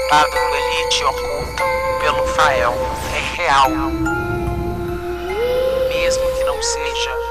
Lado elite oculto pelo Fael é real, mesmo que não seja.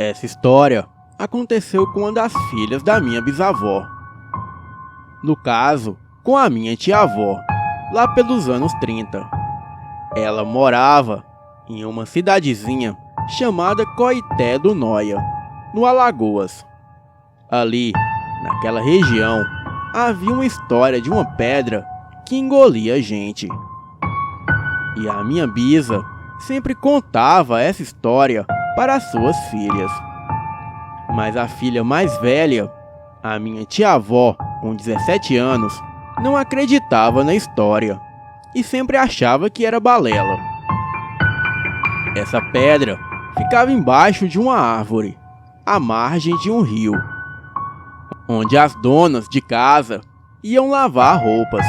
Essa história aconteceu com uma das filhas da minha bisavó. No caso, com a minha tia-avó, lá pelos anos 30. Ela morava em uma cidadezinha chamada Coité do Noia, no Alagoas. Ali, naquela região, havia uma história de uma pedra que engolia gente. E a minha bisa sempre contava essa história para as suas filhas. Mas a filha mais velha, a minha tia-avó, com 17 anos, não acreditava na história e sempre achava que era balela. Essa pedra ficava embaixo de uma árvore, à margem de um rio, onde as donas de casa iam lavar roupas.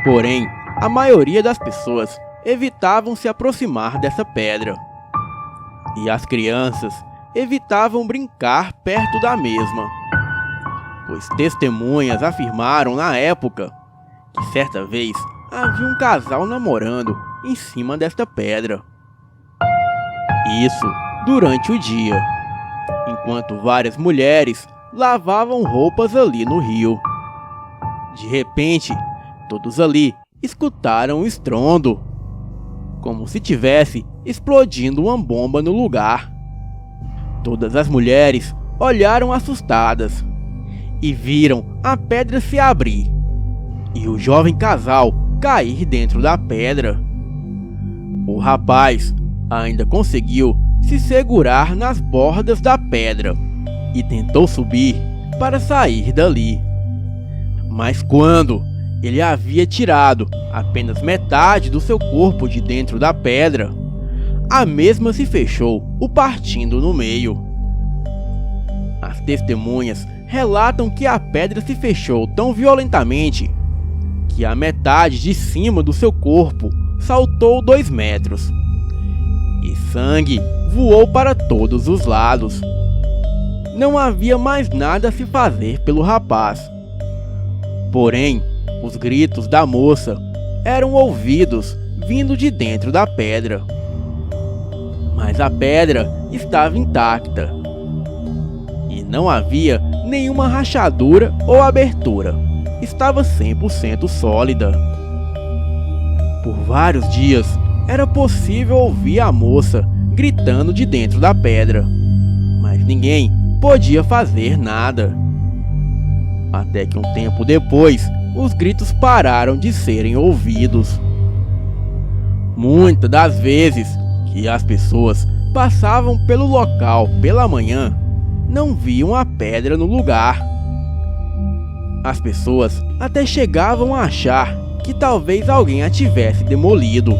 Porém, a maioria das pessoas evitavam se aproximar dessa pedra. E as crianças evitavam brincar perto da mesma, pois testemunhas afirmaram na época que certa vez havia um casal namorando em cima desta pedra. Isso durante o dia, enquanto várias mulheres lavavam roupas ali no rio. De repente, todos ali escutaram um estrondo, como se tivesse explodindo uma bomba no lugar. Todas as mulheres olharam assustadas e viram a pedra se abrir e o jovem casal cair dentro da pedra. O rapaz ainda conseguiu se segurar nas bordas da pedra e tentou subir para sair dali. Mas quando ele havia tirado apenas metade do seu corpo de dentro da pedra, a mesma se fechou, o partindo no meio. As testemunhas relatam que a pedra se fechou tão violentamente que a metade de cima do seu corpo saltou 2 metros. E sangue voou para todos os lados. Não havia mais nada a se fazer pelo rapaz. Porém, os gritos da moça eram ouvidos vindo de dentro da pedra. Mas a pedra estava intacta e não havia nenhuma rachadura ou abertura. Estava 100% sólida. Por vários dias era possível ouvir a moça gritando de dentro da pedra, mas ninguém podia fazer nada. Até que um tempo depois, os gritos pararam de serem ouvidos. Muitas das vezes que as pessoas passavam pelo local pela manhã, não viam a pedra no lugar. As pessoas até chegavam a achar que talvez alguém a tivesse demolido.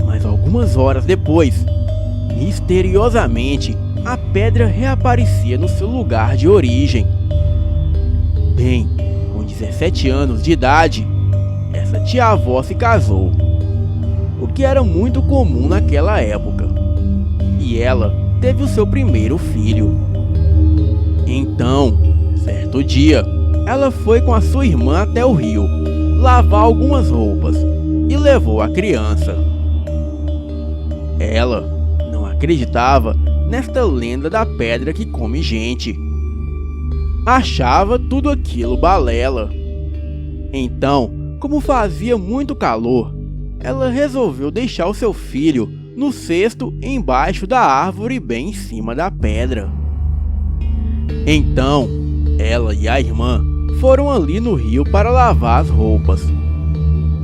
Mas algumas horas depois, misteriosamente, a pedra reaparecia no seu lugar de origem. Bem, com 17 anos de idade, essa tia-avó se casou, o que era muito comum naquela época, e ela teve o seu primeiro filho. Então, certo dia, ela foi com a sua irmã até o rio, lavar algumas roupas, e levou a criança. Ela não acreditava nesta lenda da pedra que come gente. Achava tudo aquilo balela. Então, como fazia muito calor, ela resolveu deixar o seu filho no cesto embaixo da árvore bem em cima da pedra. Então, ela e a irmã foram ali no rio para lavar as roupas.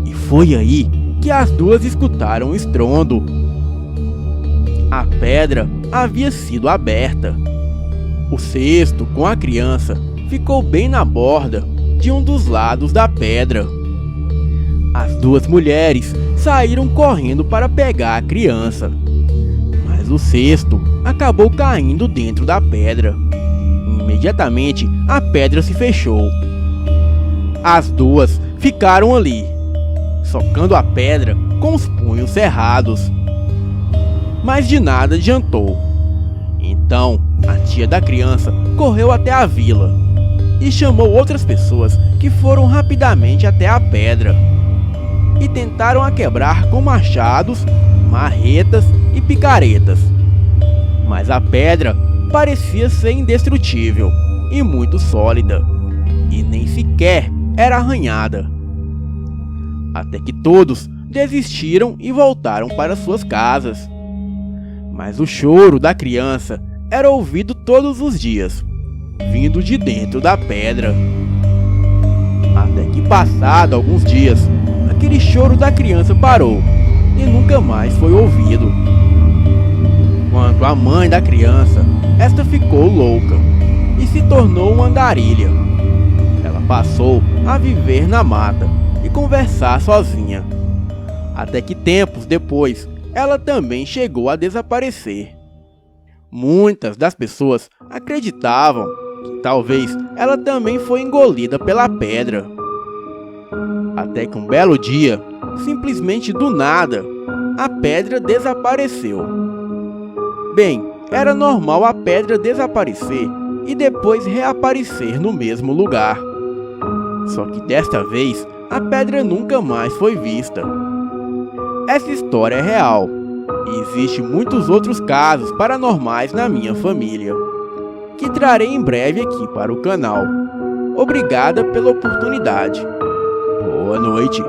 E foi aí que as duas escutaram um estrondo. A pedra havia sido aberta. O cesto com a criança ficou bem na borda de um dos lados da pedra. As duas mulheres saíram correndo para pegar a criança, mas o cesto acabou caindo dentro da pedra. Imediatamente a pedra se fechou. As duas ficaram ali, socando a pedra com os punhos cerrados. Mas de nada adiantou. Então a tia da criança correu até a vila e chamou outras pessoas que foram rapidamente até a pedra e tentaram a quebrar com machados, marretas e picaretas. Mas a pedra parecia ser indestrutível e muito sólida, e nem sequer era arranhada. Até que todos desistiram e voltaram para suas casas. Mas o choro da criança era ouvido todos os dias, vindo de dentro da pedra. Até que, passado alguns dias, aquele choro da criança parou e nunca mais foi ouvido. Quanto à mãe da criança, esta ficou louca e se tornou uma andarilha. Ela passou a viver na mata e conversar sozinha, até que tempos depois ela também chegou a desaparecer. Muitas das pessoas acreditavam que talvez ela também foi engolida pela pedra. Até que um belo dia, simplesmente do nada, a pedra desapareceu. Bem, era normal a pedra desaparecer e depois reaparecer no mesmo lugar. Só que desta vez, a pedra nunca mais foi vista. Essa história é real e existem muitos outros casos paranormais na minha família, que trarei em breve aqui para o canal. Obrigada pela oportunidade. Boa noite.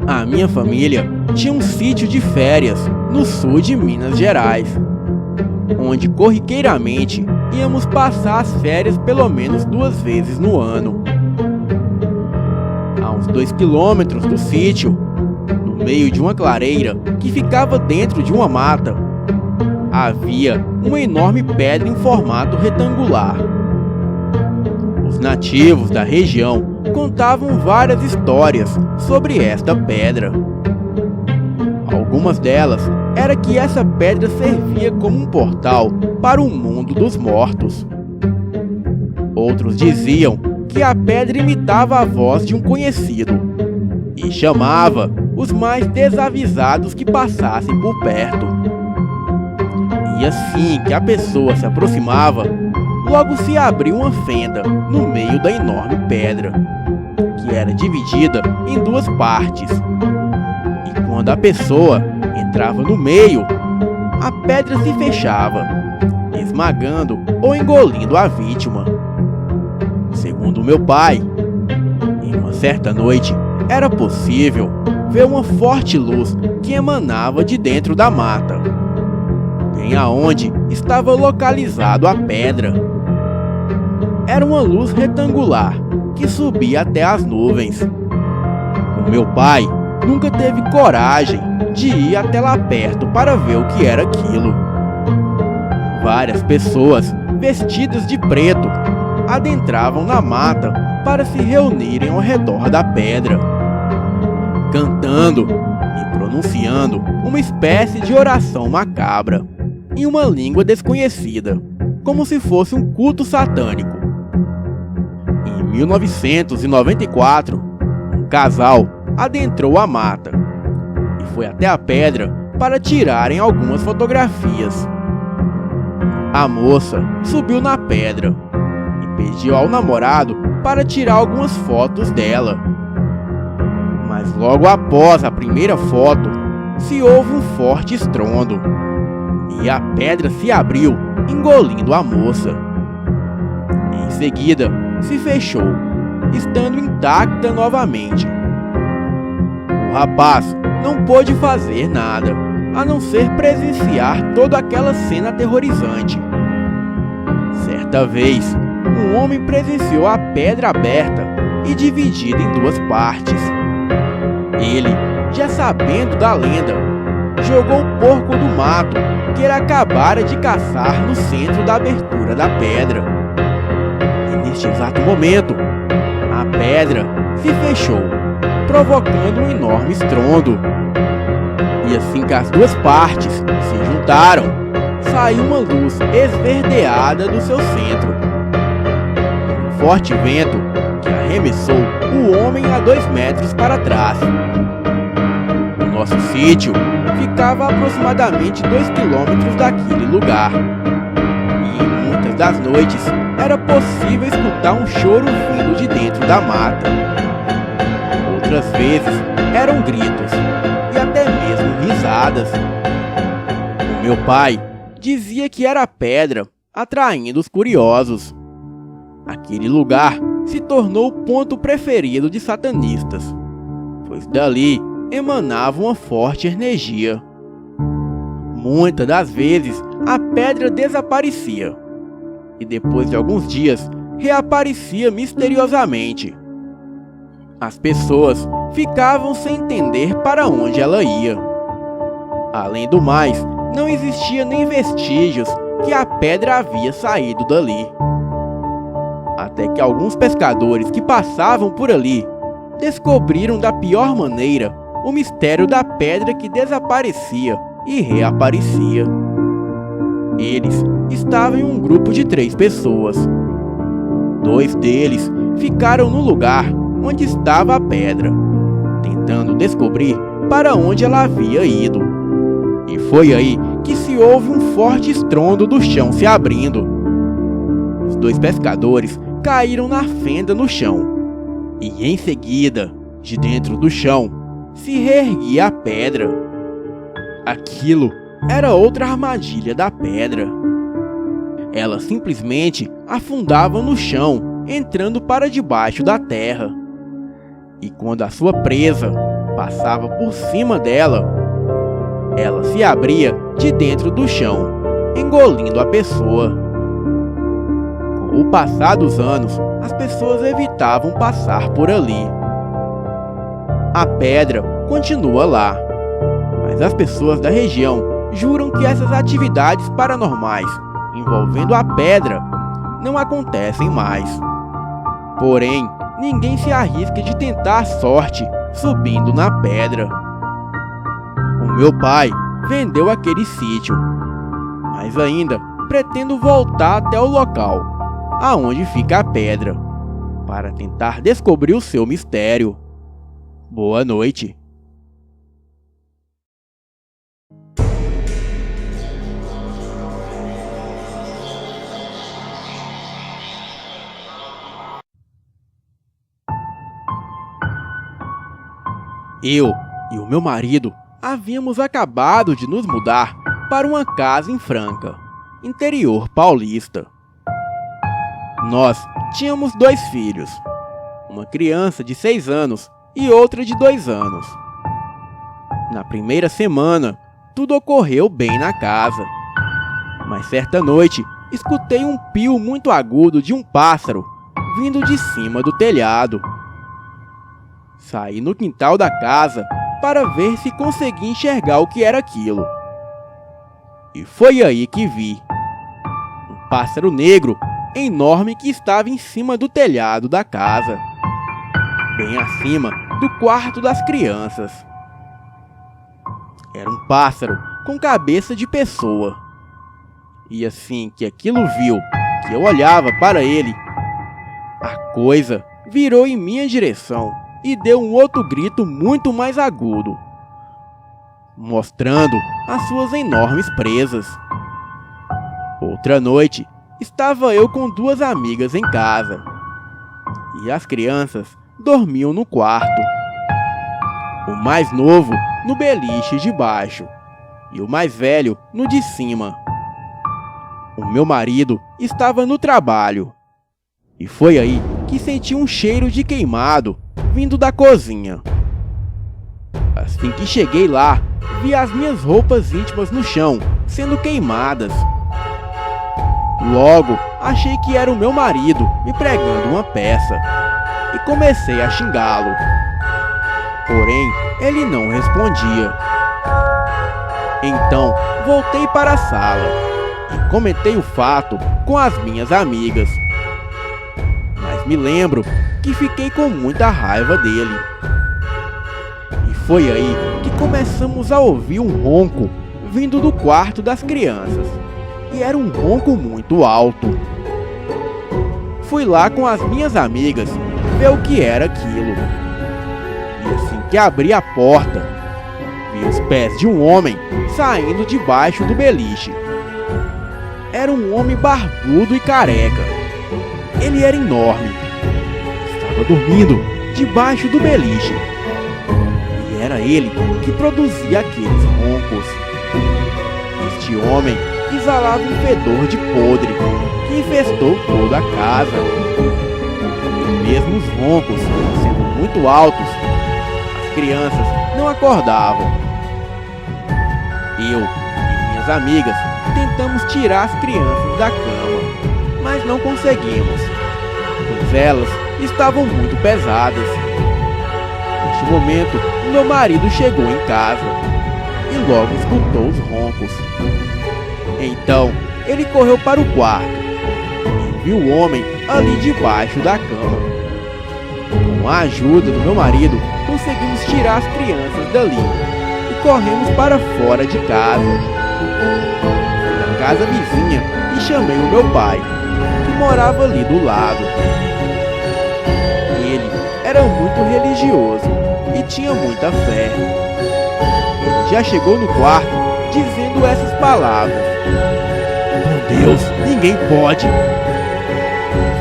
A minha família tinha um sítio de férias no sul de Minas Gerais, onde corriqueiramente íamos passar as férias pelo menos 2 vezes no ano. A uns 2 quilômetros do sítio, no meio de uma clareira que ficava dentro de uma mata, havia uma enorme pedra em formato retangular. Os nativos da região contavam várias histórias sobre esta pedra. Algumas delas era que essa pedra servia como um portal para o mundo dos mortos. Outros diziam que a pedra imitava a voz de um conhecido e chamava os mais desavisados que passassem por perto. E assim que a pessoa se aproximava, logo se abriu uma fenda no meio da enorme pedra, que era dividida em 2 partes. E quando a pessoa entrava no meio, a pedra se fechava, esmagando ou engolindo a vítima. Segundo meu pai, em uma certa noite, era possível ver uma forte luz que emanava de dentro da mata, bem aonde estava localizado a pedra. Era uma luz retangular que subia até as nuvens. O meu pai nunca teve coragem de ir até lá perto para ver o que era aquilo. Várias pessoas vestidas de preto adentravam na mata para se reunirem ao redor da pedra, cantando e pronunciando uma espécie de oração macabra em uma língua desconhecida, como se fosse um culto satânico. Em 1994, um casal adentrou a mata e foi até a pedra para tirarem algumas fotografias. A moça subiu na pedra e pediu ao namorado para tirar algumas fotos dela. Mas logo após a primeira foto, se ouve um forte estrondo e a pedra se abriu, engolindo a moça. Em seguida, se fechou, estando intacta novamente. O rapaz não pôde fazer nada, a não ser presenciar toda aquela cena aterrorizante. Certa vez, um homem presenciou a pedra aberta e dividida em duas partes. Ele, já sabendo da lenda, jogou o porco do mato que ele acabara de caçar no centro da abertura da pedra. E neste exato momento, a pedra se fechou, provocando um enorme estrondo. E assim que as duas partes se juntaram, saiu uma luz esverdeada do seu centro. Um forte vento que arremessou o homem a 2 metros para trás. O nosso sítio ficava a aproximadamente 2 quilômetros daquele lugar. E em muitas das noites era possível escutar um choro vindo de dentro da mata. Outras vezes eram gritos e até mesmo risadas. O meu pai dizia que era a pedra atraindo os curiosos. Aquele lugar se tornou o ponto preferido de satanistas, pois dali emanava uma forte energia. Muitas das vezes a pedra desaparecia e depois de alguns dias reaparecia misteriosamente. As pessoas ficavam sem entender para onde ela ia. Além do mais, não existia nem vestígios que a pedra havia saído dali. Até que alguns pescadores que passavam por ali descobriram da pior maneira o mistério da pedra que desaparecia e reaparecia. Eles estavam em um grupo de 3 pessoas. 2 deles ficaram no lugar onde estava a pedra, tentando descobrir para onde ela havia ido. E foi aí que se ouve um forte estrondo do chão se abrindo. Os 2 pescadores caíram na fenda no chão, e em seguida, de dentro do chão, se reerguia a pedra. Aquilo era outra armadilha da pedra. Ela simplesmente afundava no chão, entrando para debaixo da terra. E quando a sua presa passava por cima dela, ela se abria de dentro do chão, engolindo a pessoa. Com o passar dos anos, as pessoas evitavam passar por ali. A pedra continua lá, mas as pessoas da região juram que essas atividades paranormais envolvendo a pedra não acontecem mais. Porém, ninguém se arrisca de tentar a sorte subindo na pedra. O meu pai vendeu aquele sítio, mas ainda pretendo voltar até o local aonde fica a pedra, para tentar descobrir o seu mistério. Boa noite. Eu e o meu marido havíamos acabado de nos mudar para uma casa em Franca, interior paulista. Nós tínhamos 2 filhos, uma criança de 6 anos e outra de 2 anos. Na primeira semana, tudo ocorreu bem na casa. Mas certa noite, escutei um pio muito agudo de um pássaro vindo de cima do telhado. Saí no quintal da casa para ver se conseguia enxergar o que era aquilo. E foi aí que vi um pássaro negro enorme que estava em cima do telhado da casa, bem acima do quarto das crianças. Era um pássaro com cabeça de pessoa. E assim que aquilo viu que eu olhava para ele, a coisa virou em minha direção e deu um outro grito muito mais agudo, mostrando as suas enormes presas. Outra noite, estava eu com 2 amigas em casa, e as crianças dormiam no quarto. O mais novo no beliche de baixo, e o mais velho no de cima. O meu marido estava no trabalho, e foi aí que senti um cheiro de queimado vindo da cozinha. Assim que cheguei lá, vi as minhas roupas íntimas no chão, sendo queimadas. Logo, achei que era o meu marido me pregando uma peça e comecei a xingá-lo. Porém, ele não respondia. Então, voltei para a sala e comentei o fato com as minhas amigas. Mas me lembro que fiquei com muita raiva dele. E foi aí que começamos a ouvir um ronco vindo do quarto das crianças. E era um ronco muito alto. Fui lá com as minhas amigas ver o que era aquilo. E assim que abri a porta, vi os pés de um homem saindo debaixo do beliche. Era um homem barbudo e careca. Ele era enorme. Estava dormindo debaixo do beliche. E era ele que produzia aqueles roncos. Este homem exalava um fedor de podre que infestou toda a casa. E mesmo os roncos sendo muito altos, as crianças não acordavam. Eu e minhas amigas tentamos tirar as crianças da cama, mas não conseguimos, pois elas estavam muito pesadas. Neste momento, meu marido chegou em casa e logo escutou os roncos. Então, ele correu para o quarto e viu o homem ali debaixo da cama. Com a ajuda do meu marido, conseguimos tirar as crianças dali e corremos para fora de casa. Fui na casa vizinha e chamei o meu pai, que morava ali do lado. Ele era muito religioso e tinha muita fé. Ele já chegou no quarto dizendo essas palavras: "Meu Deus, ninguém pode!"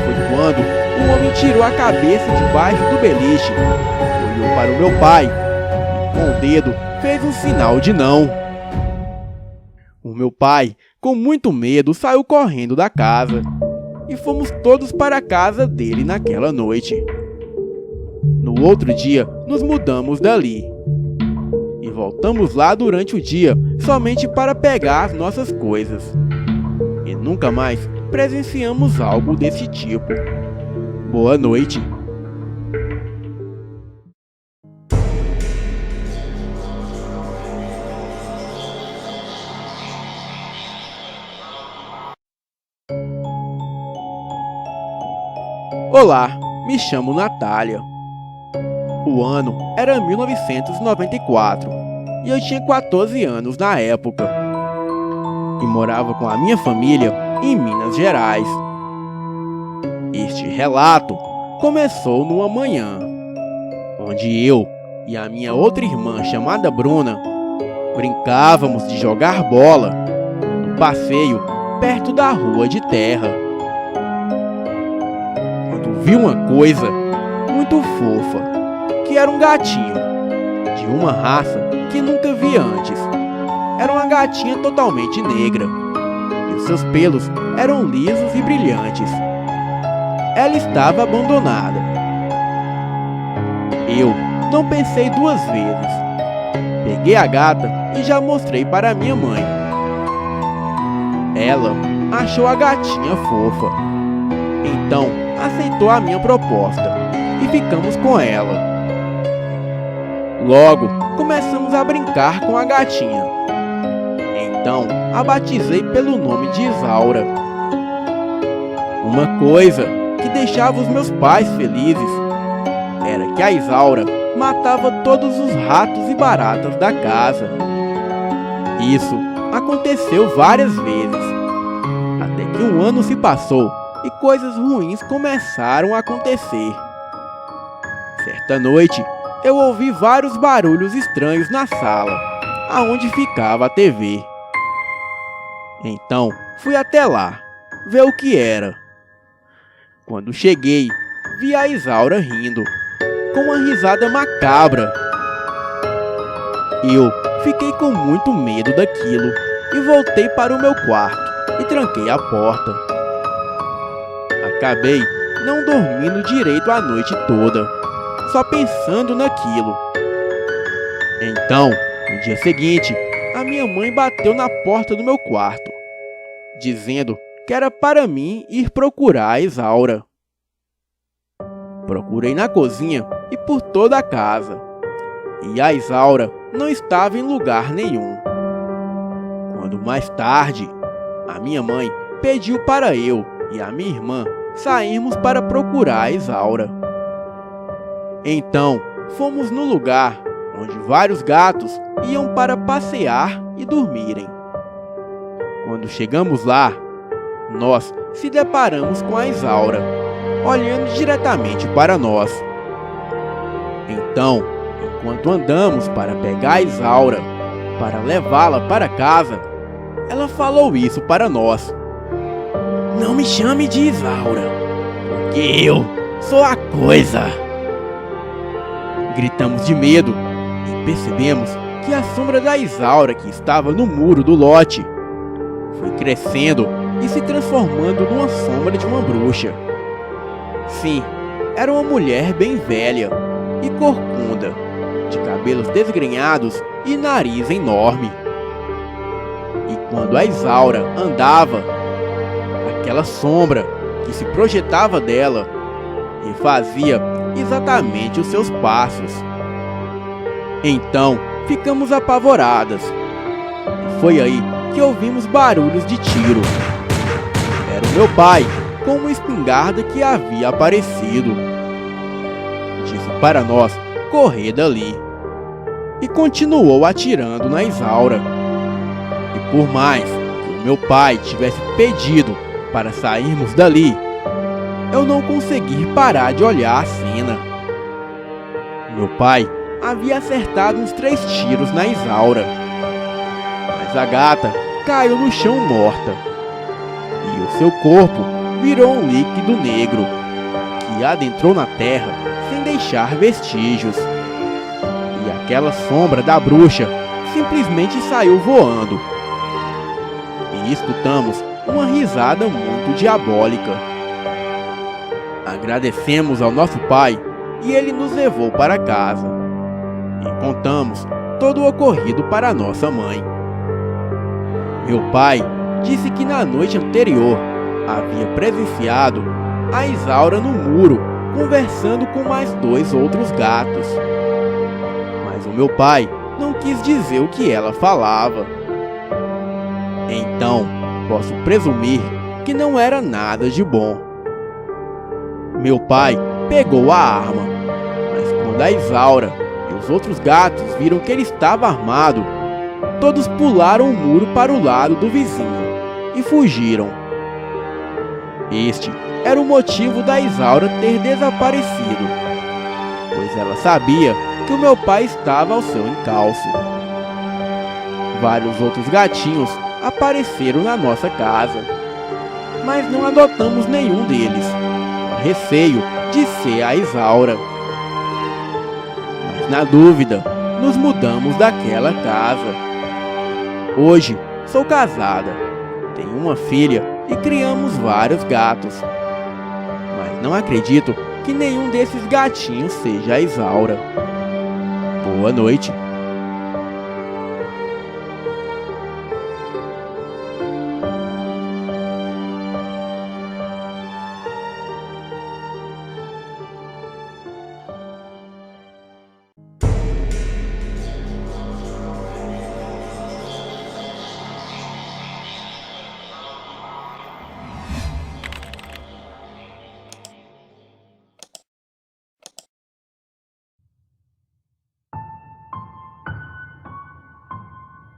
Foi quando o homem tirou a cabeça debaixo do beliche, olhou para o meu pai e com o dedo fez um sinal de não. O meu pai, com muito medo, saiu correndo da casa e fomos todos para a casa dele naquela noite. No outro dia, nos mudamos dali e voltamos lá durante o dia somente para pegar as nossas coisas. E nunca mais presenciamos algo desse tipo. Boa noite. Olá, me chamo Natália. O ano era 1994 e eu tinha 14 anos na época. E morava com a minha família em Minas Gerais. Este relato começou numa manhã, onde eu e a minha outra irmã chamada Bruna brincávamos de jogar bola no passeio perto da rua de terra. Quando vi uma coisa muito fofa, que era um gatinho de uma raça que nunca vi antes. Era uma gatinha totalmente negra e os seus pelos eram lisos e brilhantes. Ela estava abandonada. Eu não pensei duas vezes. Peguei a gata e já mostrei para minha mãe. Ela achou a gatinha fofa. Então aceitou a minha proposta e ficamos com ela. Logo começamos a brincar com a gatinha. Então a batizei pelo nome de Isaura. Uma coisa que deixava os meus pais felizes era que a Isaura matava todos os ratos e baratas da casa. Isso aconteceu várias vezes, até que um ano se passou e coisas ruins começaram a acontecer. Certa noite, eu ouvi vários barulhos estranhos na sala, aonde ficava a TV. Então, fui até lá, ver o que era. Quando cheguei, vi a Isaura rindo, com uma risada macabra. Eu fiquei com muito medo daquilo e voltei para o meu quarto e tranquei a porta. Acabei não dormindo direito a noite toda, só pensando naquilo. Então, no dia seguinte, a minha mãe bateu na porta do meu quarto, dizendo que era para mim ir procurar a Isaura. Procurei na cozinha e por toda a casa, e a Isaura não estava em lugar nenhum. Quando mais tarde, a minha mãe pediu para eu e a minha irmã sairmos para procurar a Isaura. Então, fomos no lugar onde vários gatos iam para passear e dormirem. Quando chegamos lá, nós se deparamos com a Isaura, olhando diretamente para nós. Então, enquanto andamos para pegar a Isaura, para levá-la para casa, ela falou isso para nós. Não me chame de Isaura, porque eu sou a coisa. Gritamos de medo e percebemos que a sombra da Isaura que estava no muro do lote foi crescendo e se transformando numa sombra de uma bruxa. Sim, era uma mulher bem velha e corcunda, de cabelos desgrenhados e nariz enorme. E quando a Isaura andava, aquela sombra que se projetava dela refazia exatamente os seus passos. Então ficamos apavoradas. E foi aí que ouvimos barulhos de tiro. Era o meu pai com uma espingarda que havia aparecido. Disse para nós correr dali. E continuou atirando na Isaura. E por mais que o meu pai tivesse pedido para sairmos dali, eu não consegui parar de olhar a cena. Meu pai havia acertado uns 3 tiros na Isaura, mas a gata caiu no chão morta, e o seu corpo virou um líquido negro, que adentrou na terra sem deixar vestígios. E aquela sombra da bruxa simplesmente saiu voando. E escutamos uma risada muito diabólica. Agradecemos ao nosso pai e ele nos levou para casa. E contamos todo o ocorrido para nossa mãe. Meu pai disse que na noite anterior havia presenciado a Isaura no muro conversando com mais 2 outros gatos. Mas o meu pai não quis dizer o que ela falava. Então, posso presumir que não era nada de bom. Meu pai pegou a arma, mas quando a Isaura e os outros gatos viram que ele estava armado, todos pularam o muro para o lado do vizinho e fugiram. Este era o motivo da Isaura ter desaparecido, pois ela sabia que o meu pai estava ao seu encalço. Vários outros gatinhos apareceram na nossa casa, mas não adotamos nenhum deles, com receio de ser a Isaura. Mas na dúvida, nos mudamos daquela casa. Hoje sou casada, tenho uma filha e criamos vários gatos, mas não acredito que nenhum desses gatinhos seja a Isaura. Boa noite.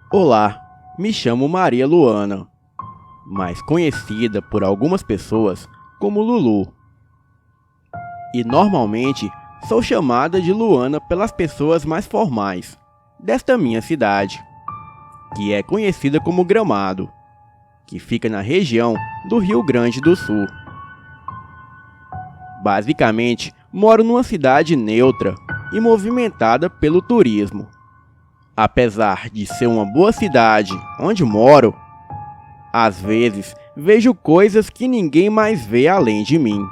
Olá, me chamo Maria Luana, mais conhecida por algumas pessoas como Lulu. E normalmente sou chamada de Luana pelas pessoas mais formais desta minha cidade, que é conhecida como Gramado, que fica na região do Rio Grande do Sul. Basicamente, moro numa cidade neutra e movimentada pelo turismo. Apesar de ser uma boa cidade onde moro, às vezes vejo coisas que ninguém mais vê além de mim.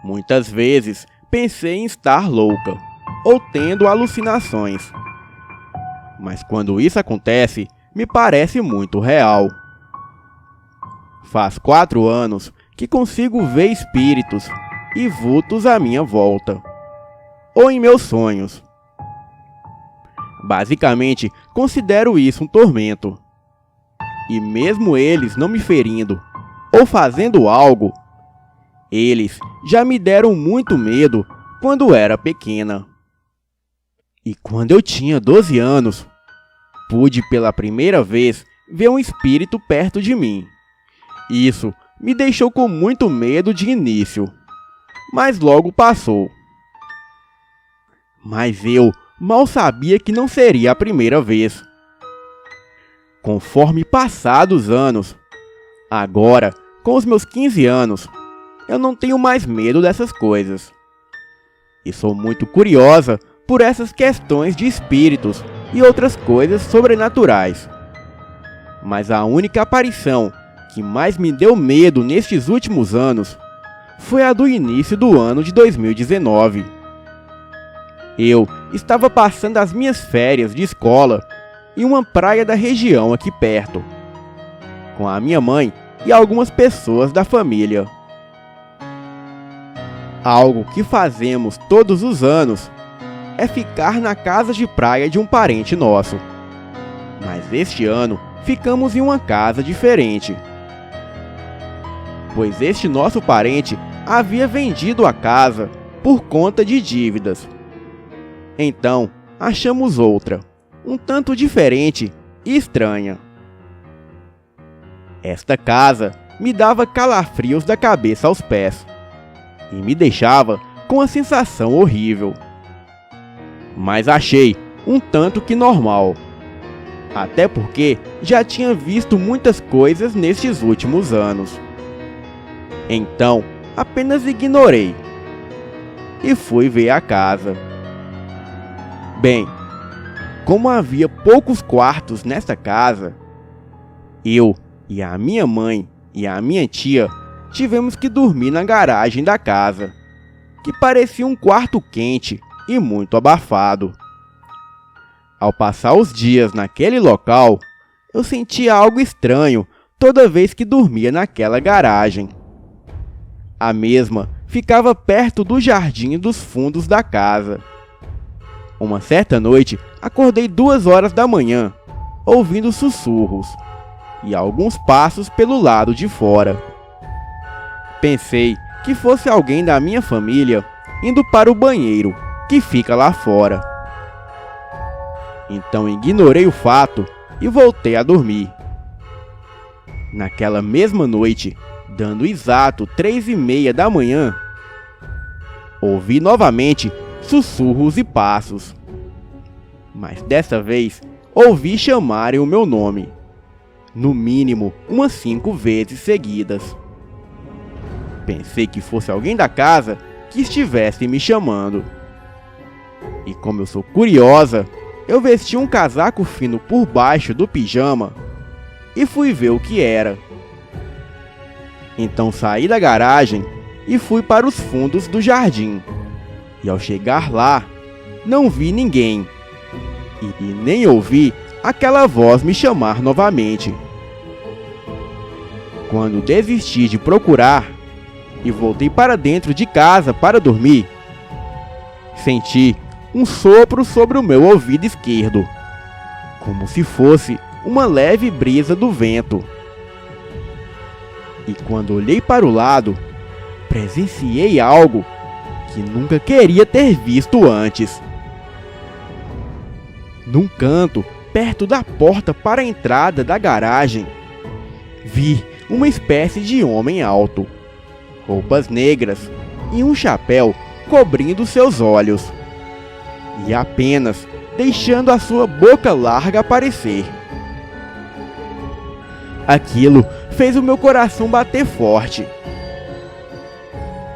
Muitas vezes pensei em estar louca, ou tendo alucinações. Mas quando isso acontece, me parece muito real. Faz 4 anos que consigo ver espíritos e vultos à minha volta, ou em meus sonhos. Basicamente, considero isso um tormento. E mesmo eles não me ferindo ou fazendo algo, eles já me deram muito medo quando era pequena. E quando eu tinha 12 anos, pude pela primeira vez ver um espírito perto de mim. Isso me deixou com muito medo de início, mas logo passou. Mas eu mal sabia que não seria a primeira vez. Conforme passados anos, agora, com os meus 15 anos, eu não tenho mais medo dessas coisas. E sou muito curiosa por essas questões de espíritos e outras coisas sobrenaturais. Mas a única aparição que mais me deu medo nestes últimos anos foi a do início do ano de 2019. Eu estava passando as minhas férias de escola em uma praia da região aqui perto, com a minha mãe e algumas pessoas da família. Algo que fazemos todos os anos é ficar na casa de praia de um parente nosso. Mas este ano ficamos em uma casa diferente, pois este nosso parente havia vendido a casa por conta de dívidas. Então, achamos outra, um tanto diferente e estranha. Esta casa me dava calafrios da cabeça aos pés e me deixava com uma sensação horrível. Mas achei um tanto que normal, até porque já tinha visto muitas coisas nestes últimos anos. Então, apenas ignorei e fui ver a casa. Bem, como havia poucos quartos nesta casa, eu e a minha mãe e a minha tia tivemos que dormir na garagem da casa, que parecia um quarto quente e muito abafado. Ao passar os dias naquele local, eu sentia algo estranho toda vez que dormia naquela garagem. A mesma ficava perto do jardim dos fundos da casa. Uma certa noite, acordei 2 horas da manhã, ouvindo sussurros e alguns passos pelo lado de fora. Pensei que fosse alguém da minha família indo para o banheiro, que fica lá fora. Então ignorei o fato e voltei a dormir. Naquela mesma noite, dando exato 3:30 da manhã, ouvi novamente sussurros e passos. Mas dessa vez, ouvi chamarem o meu nome, no mínimo umas 5 vezes seguidas. Pensei que fosse alguém da casa que estivesse me chamando. E como eu sou curiosa, eu vesti um casaco fino por baixo do pijama e fui ver o que era. Então saí da garagem e fui para os fundos do jardim. E ao chegar lá, não vi ninguém. E nem ouvi aquela voz me chamar novamente. Quando desisti de procurar e voltei para dentro de casa para dormir, senti um sopro sobre o meu ouvido esquerdo, como se fosse uma leve brisa do vento. E quando olhei para o lado, presenciei algo que nunca queria ter visto antes. Num canto, perto da porta para a entrada da garagem, vi uma espécie de homem alto, roupas negras e um chapéu cobrindo seus olhos, e apenas deixando a sua boca larga aparecer. Aquilo fez o meu coração bater forte.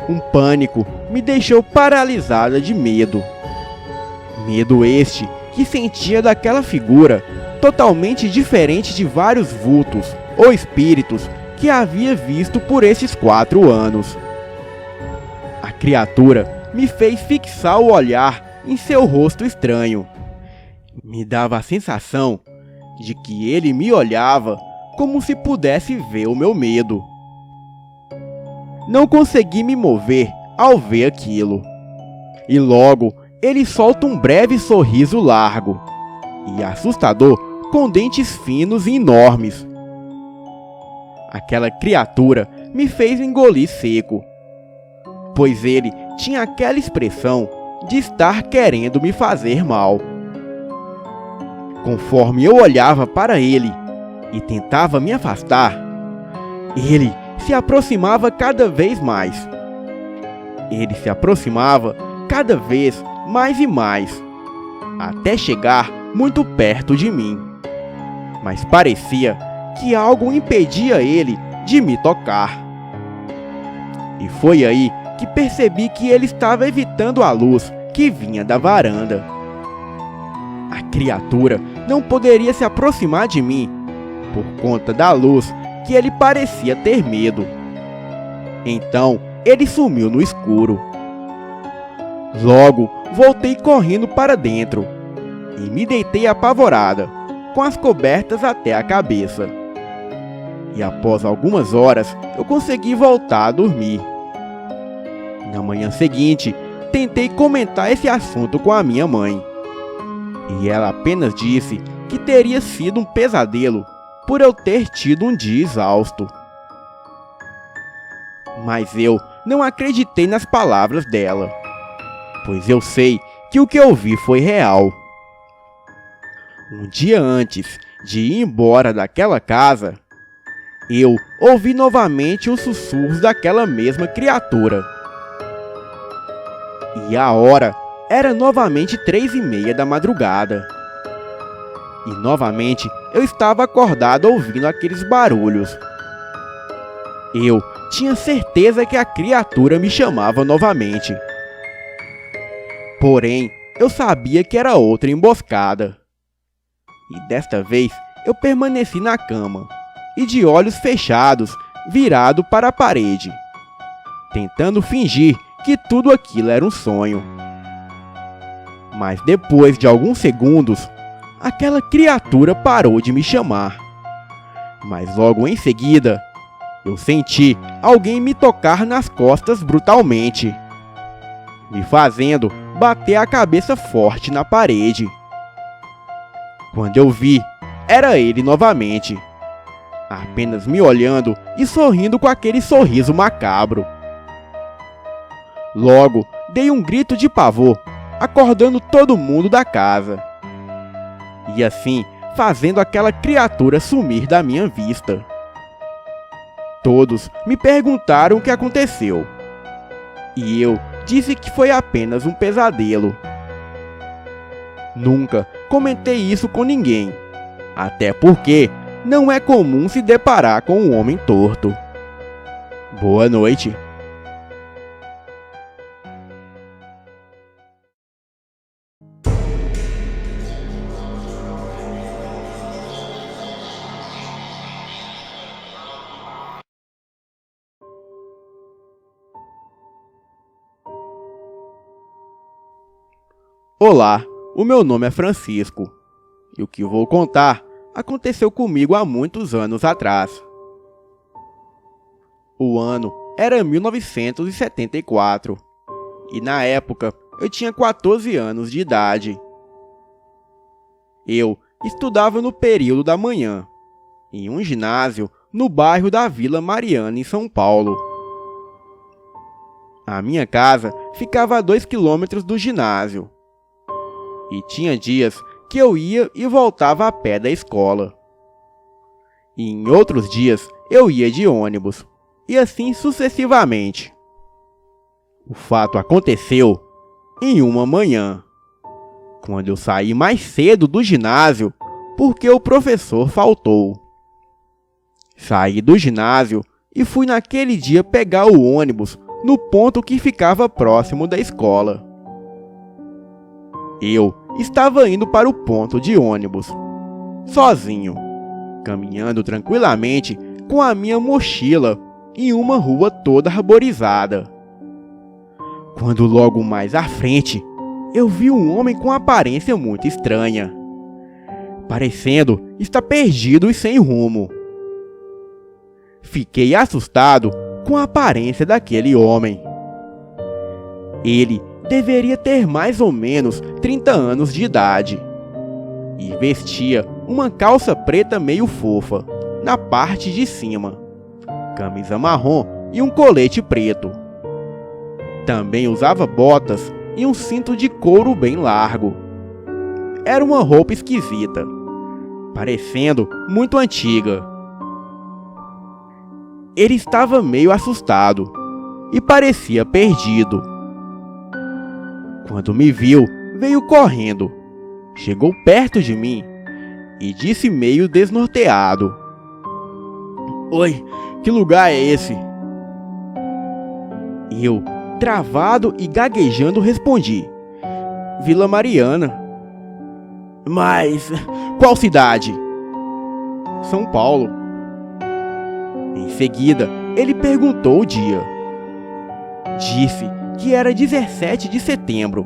Um pânico me deixou paralisada de medo. Medo este que sentia daquela figura totalmente diferente de vários vultos ou espíritos que havia visto por esses 4 anos. A criatura me fez fixar o olhar em seu rosto estranho. Me dava a sensação de que ele me olhava como se pudesse ver o meu medo. Não consegui me mover ao ver aquilo. E logo ele solta um breve sorriso largo e assustador, com dentes finos e enormes. Aquela criatura me fez engolir seco, pois ele tinha aquela expressão de estar querendo me fazer mal. Conforme eu olhava para ele e tentava me afastar, ele se aproximava cada vez mais. Ele se aproximava cada vez mais e mais, até chegar muito perto de mim. Mas parecia que algo impedia ele de me tocar. E foi aí que percebi que ele estava evitando a luz que vinha da varanda. A criatura não poderia se aproximar de mim por conta da luz que ele parecia ter medo. Então ele sumiu no escuro. Logo voltei correndo para dentro e me deitei apavorada, com as cobertas até a cabeça. E após algumas horas eu consegui voltar a dormir. Na manhã seguinte, tentei comentar esse assunto com a minha mãe, e ela apenas disse que teria sido um pesadelo por eu ter tido um dia exausto. Mas eu não acreditei nas palavras dela, pois eu sei que o que eu vi foi real. Um dia antes de ir embora daquela casa, eu ouvi novamente os sussurros daquela mesma criatura. E a hora era novamente 3:30 da madrugada. E novamente eu estava acordado ouvindo aqueles barulhos. Eu tinha certeza que a criatura me chamava novamente. Porém, eu sabia que era outra emboscada. E desta vez eu permaneci na cama e de olhos fechados, virado para a parede, tentando fingir que tudo aquilo era um sonho. Mas depois de alguns segundos, aquela criatura parou de me chamar. Mas logo em seguida, eu senti alguém me tocar nas costas brutalmente, me fazendo bater a cabeça forte na parede. Quando eu vi, era ele novamente, apenas me olhando e sorrindo com aquele sorriso macabro. Logo, dei um grito de pavor, acordando todo mundo da casa. E assim, fazendo aquela criatura sumir da minha vista. Todos me perguntaram o que aconteceu, e eu disse que foi apenas um pesadelo. Nunca comentei isso com ninguém, até porque não é comum se deparar com um homem torto. Boa noite. Olá, o meu nome é Francisco, e o que vou contar aconteceu comigo há muitos anos atrás. O ano era 1974, e na época eu tinha 14 anos de idade. Eu estudava no período da manhã, em um ginásio no bairro da Vila Mariana, em São Paulo. A minha casa ficava a 2 quilômetros do ginásio, e tinha dias que eu ia e voltava a pé da escola. E em outros dias eu ia de ônibus, e assim sucessivamente. O fato aconteceu em uma manhã, quando eu saí mais cedo do ginásio porque o professor faltou. Saí do ginásio e fui naquele dia pegar o ônibus no ponto que ficava próximo da escola. Eu estava indo para o ponto de ônibus, sozinho, caminhando tranquilamente com a minha mochila em uma rua toda arborizada. Quando logo mais à frente, eu vi um homem com aparência muito estranha, parecendo estar perdido e sem rumo. Fiquei assustado com a aparência daquele homem. Ele deveria ter mais ou menos 30 anos de idade e vestia uma calça preta meio fofa na parte de cima, camisa marrom e um colete preto. Também usava botas e um cinto de couro bem largo. Era uma roupa esquisita, parecendo muito antiga. Ele estava meio assustado e parecia perdido. Quando me viu, veio correndo, chegou perto de mim e disse meio desnorteado: "Oi, que lugar é esse?" Eu, travado e gaguejando, respondi: "Vila Mariana." "Mas qual cidade?" "São Paulo." Em seguida, ele perguntou o dia. Disse que era 17 de setembro.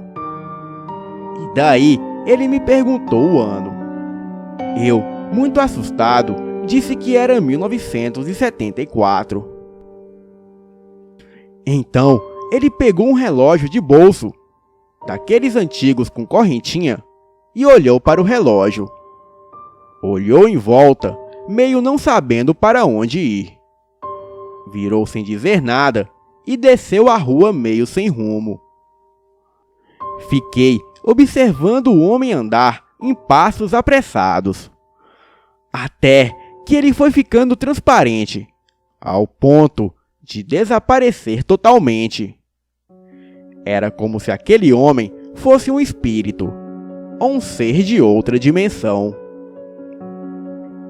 E daí, ele me perguntou o ano. Eu, muito assustado, disse que era 1974. Então, ele pegou um relógio de bolso, daqueles antigos com correntinha, e olhou para o relógio. Olhou em volta, meio não sabendo para onde ir. Virou sem dizer nada e desceu a rua meio sem rumo. Fiquei observando o homem andar em passos apressados, até que ele foi ficando transparente, ao ponto de desaparecer totalmente. Era como se aquele homem fosse um espírito, ou um ser de outra dimensão.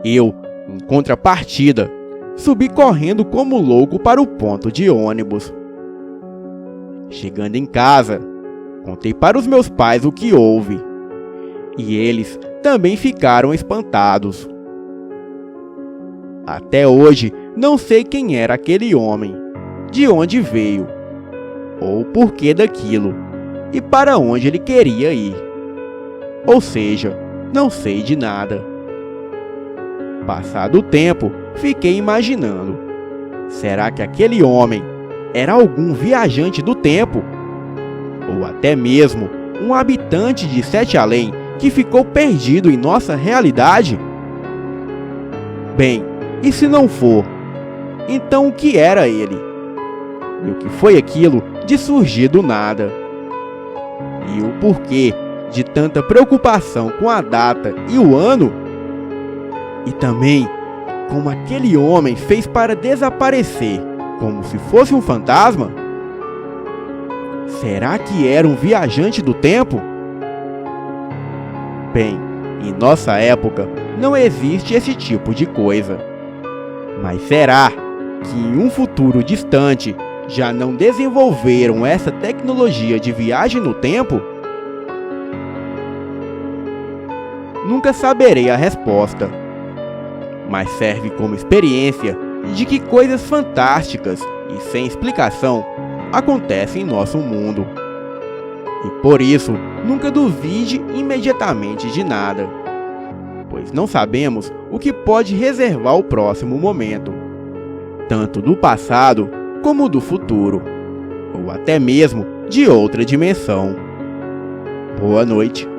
Eu, em contrapartida, subi correndo como louco para o ponto de ônibus. Chegando em casa, contei para os meus pais o que houve, e eles também ficaram espantados. Até hoje, não sei quem era aquele homem, de onde veio, ou o porquê daquilo, e para onde ele queria ir. Ou seja, não sei de nada. Passado o tempo, fiquei imaginando: será que aquele homem era algum viajante do tempo? Ou até mesmo um habitante de Sete Além que ficou perdido em nossa realidade? Bem, e se não for, então o que era ele? E o que foi aquilo de surgir do nada? E o porquê de tanta preocupação com a data e o ano? E também como aquele homem fez para desaparecer, como se fosse um fantasma? Será que era um viajante do tempo? Bem, em nossa época não existe esse tipo de coisa. Mas será que em um futuro distante já não desenvolveram essa tecnologia de viagem no tempo? Nunca saberei a resposta, mas serve como experiência de que coisas fantásticas e sem explicação acontecem em nosso mundo. E por isso, nunca duvide imediatamente de nada, pois não sabemos o que pode reservar o próximo momento, tanto do passado como do futuro, ou até mesmo de outra dimensão. Boa noite.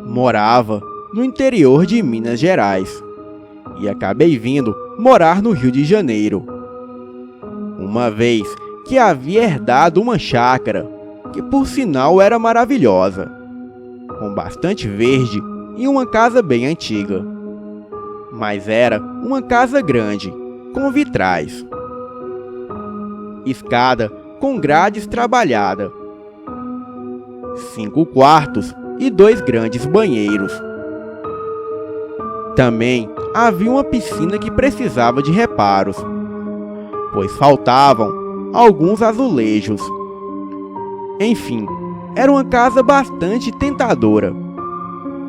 Morava no interior de Minas Gerais e acabei vindo morar no Rio de Janeiro, uma vez que havia herdado uma chácara que por sinal era maravilhosa, com bastante verde e uma casa bem antiga. Mas era uma casa grande, com vitrais, escada com grades trabalhada, 5 quartos e 2 grandes banheiros. Também havia uma piscina que precisava de reparos, pois faltavam alguns azulejos. Enfim, era uma casa bastante tentadora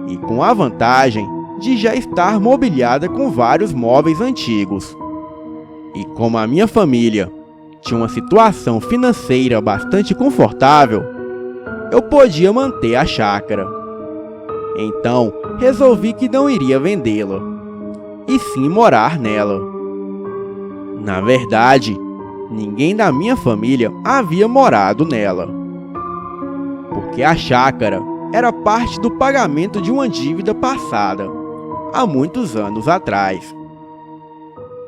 e com a vantagem de já estar mobiliada com vários móveis antigos. E como a minha família tinha uma situação financeira bastante confortável, eu podia manter a chácara. Então, resolvi que não iria vendê-la, e sim morar nela. Na verdade, ninguém da minha família havia morado nela, porque a chácara era parte do pagamento de uma dívida passada, há muitos anos atrás.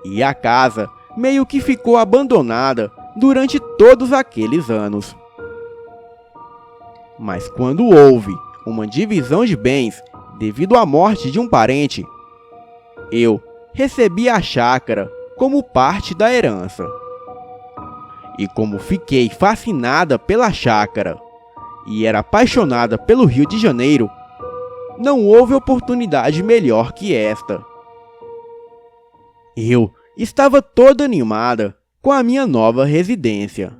E a casa meio que ficou abandonada durante todos aqueles anos. Mas quando houve uma divisão de bens devido à morte de um parente, eu recebi a chácara como parte da herança. E como fiquei fascinada pela chácara e era apaixonada pelo Rio de Janeiro, não houve oportunidade melhor que esta. Eu estava toda animada com a minha nova residência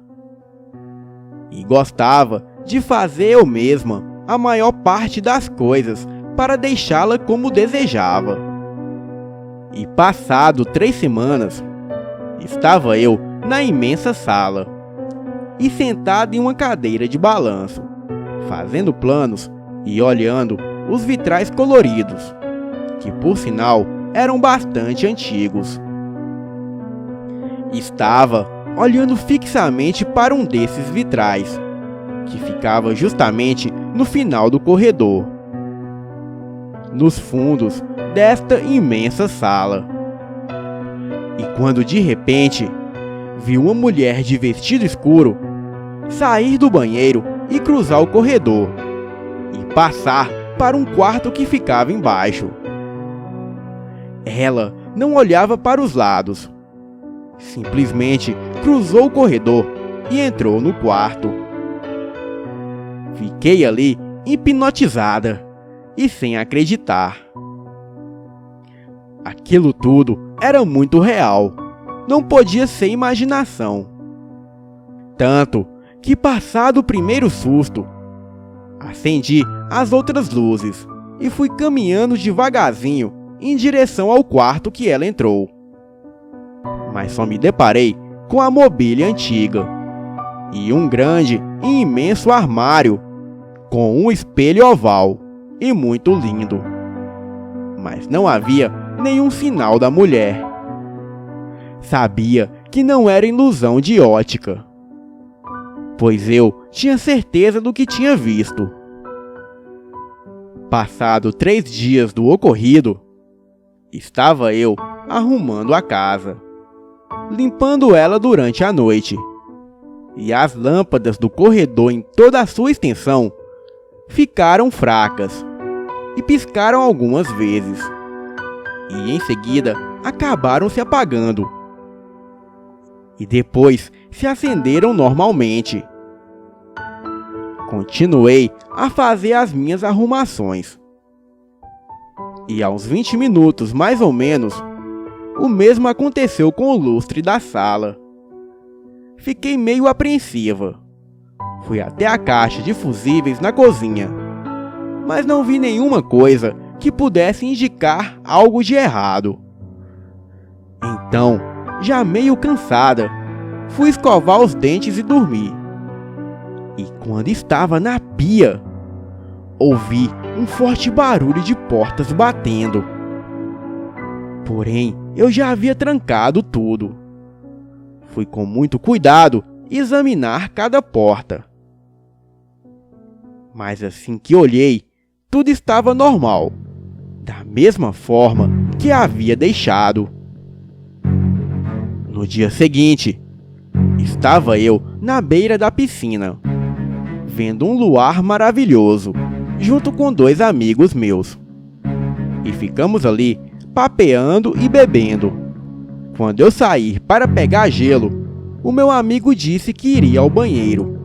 e gostava de fazer eu mesma a maior parte das coisas para deixá-la como desejava. E passado 3 semanas, estava eu na imensa sala e sentado em uma cadeira de balanço, fazendo planos e olhando os vitrais coloridos, que por sinal eram bastante antigos. Estava olhando fixamente para um desses vitrais, que ficava justamente no final do corredor, nos fundos desta imensa sala. E quando de repente vi uma mulher de vestido escuro sair do banheiro e cruzar o corredor e passar para um quarto que ficava embaixo. Ela não olhava para os lados, simplesmente cruzou o corredor e entrou no quarto. Fiquei ali hipnotizada e sem acreditar. Aquilo tudo era muito real, não podia ser imaginação. Tanto que, passado o primeiro susto, acendi as outras luzes e fui caminhando devagarzinho em direção ao quarto que ela entrou. Mas só me deparei com a mobília antiga e um grande e imenso armário com um espelho oval e muito lindo. Mas não havia nenhum sinal da mulher. Sabia que não era ilusão de ótica, pois eu tinha certeza do que tinha visto. Passado 3 dias do ocorrido, estava eu arrumando a casa, limpando ela durante a noite, e as lâmpadas do corredor em toda a sua extensão ficaram fracas e piscaram algumas vezes, e em seguida acabaram se apagando, e depois se acenderam normalmente. Continuei a fazer as minhas arrumações, e aos 20 minutos mais ou menos, o mesmo aconteceu com o lustre da sala. Fiquei meio apreensiva. Fui até a caixa de fusíveis na cozinha, mas não vi nenhuma coisa que pudesse indicar algo de errado. Então, já meio cansada, fui escovar os dentes e dormir. E quando estava na pia, ouvi um forte barulho de portas batendo. Porém, eu já havia trancado tudo. Fui com muito cuidado examinar cada porta. Mas assim que olhei, tudo estava normal, da mesma forma que havia deixado. No dia seguinte, estava eu na beira da piscina, vendo um luar maravilhoso, junto com 2 amigos meus. E ficamos ali papeando e bebendo. Quando eu saí para pegar gelo, o meu amigo disse que iria ao banheiro.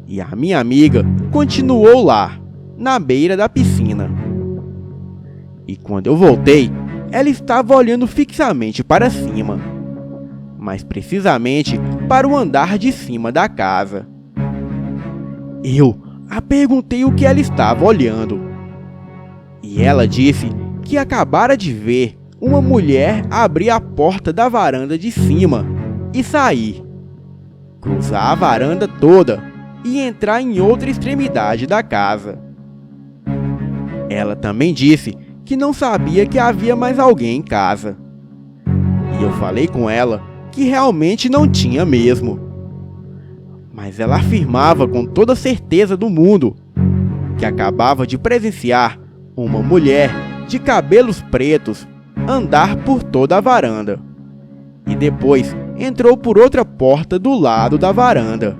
E a minha amiga continuou lá, na beira da piscina. E quando eu voltei, ela estava olhando fixamente para cima, mais precisamente para o andar de cima da casa. Eu a perguntei o que ela estava olhando. E ela disse que acabara de ver uma mulher abrir a porta da varanda de cima e sair, cruzar a varanda toda e entrar em outra extremidade da casa. Ela também disse que não sabia que havia mais alguém em casa. E eu falei com ela que realmente não tinha mesmo. Mas ela afirmava com toda a certeza do mundo que acabava de presenciar uma mulher de cabelos pretos andar por toda a varanda e depois entrou por outra porta do lado da varanda.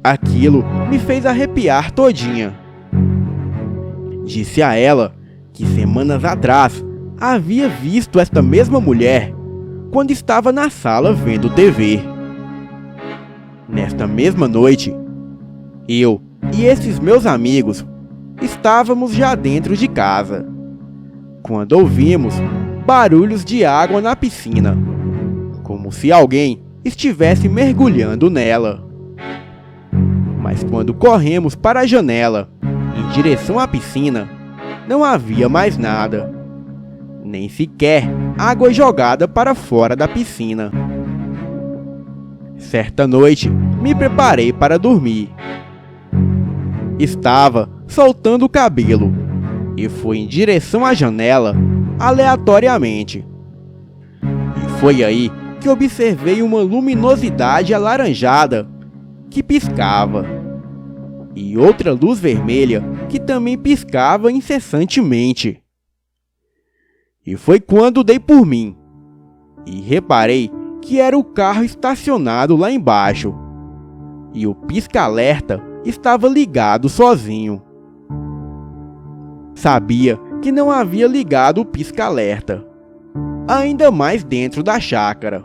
Aquilo me fez arrepiar todinha. Disse a ela que semanas atrás havia visto esta mesma mulher quando estava na sala vendo TV. Nesta mesma noite, eu e esses meus amigos estávamos já dentro de casa, quando ouvimos barulhos de água na piscina, como se alguém estivesse mergulhando nela. Mas quando corremos para a janela, em direção à piscina, não havia mais nada, nem sequer água jogada para fora da piscina. Certa noite, me preparei para dormir. Estava soltando o cabelo e fui em direção à janela aleatoriamente. E foi aí que observei uma luminosidade alaranjada que piscava e outra luz vermelha que também piscava incessantemente. E foi quando dei por mim e reparei que era o carro estacionado lá embaixo e o pisca-alerta estava ligado sozinho. Sabia que não havia ligado o pisca-alerta, ainda mais dentro da chácara.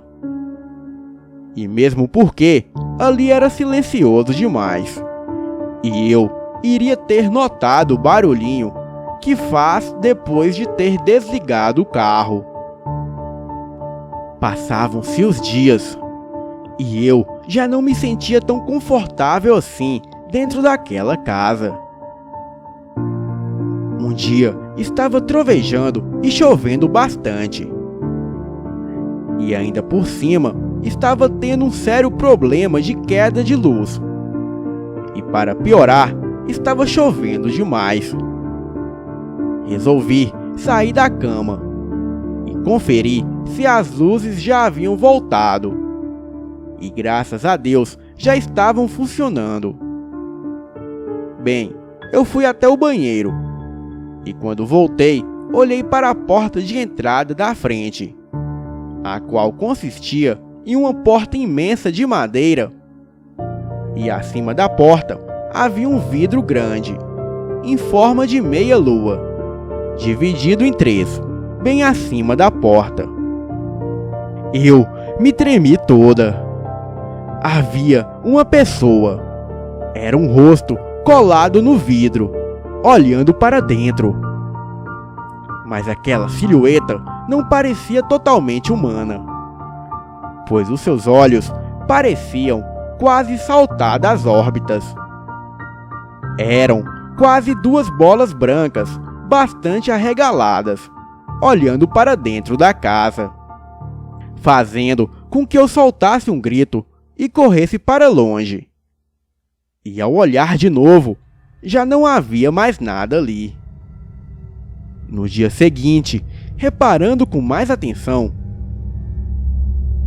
E mesmo porque ali era silencioso demais, e eu iria ter notado o barulhinho que faz depois de ter desligado o carro. Passavam-se os dias e eu já não me sentia tão confortável assim dentro daquela casa. Um dia estava trovejando e chovendo bastante. E ainda por cima estava tendo um sério problema de queda de luz. E para piorar, estava chovendo demais. Resolvi sair da cama e conferir se as luzes já haviam voltado. E graças a Deus já estavam funcionando. Bem, eu fui até o banheiro e quando voltei, olhei para a porta de entrada da frente, a qual consistia em uma porta imensa de madeira. E acima da porta havia um vidro grande, em forma de meia-lua, dividido em 3, bem acima da porta. Eu me tremi toda. Havia uma pessoa. Era um rosto colado no vidro, olhando para dentro. Mas aquela silhueta não parecia totalmente humana, pois os seus olhos pareciam quase saltar das órbitas. Eram quase 2 bolas brancas, bastante arregaladas, olhando para dentro da casa, fazendo com que eu soltasse um grito e corresse para longe. E ao olhar de novo, já não havia mais nada ali. No dia seguinte, reparando com mais atenção,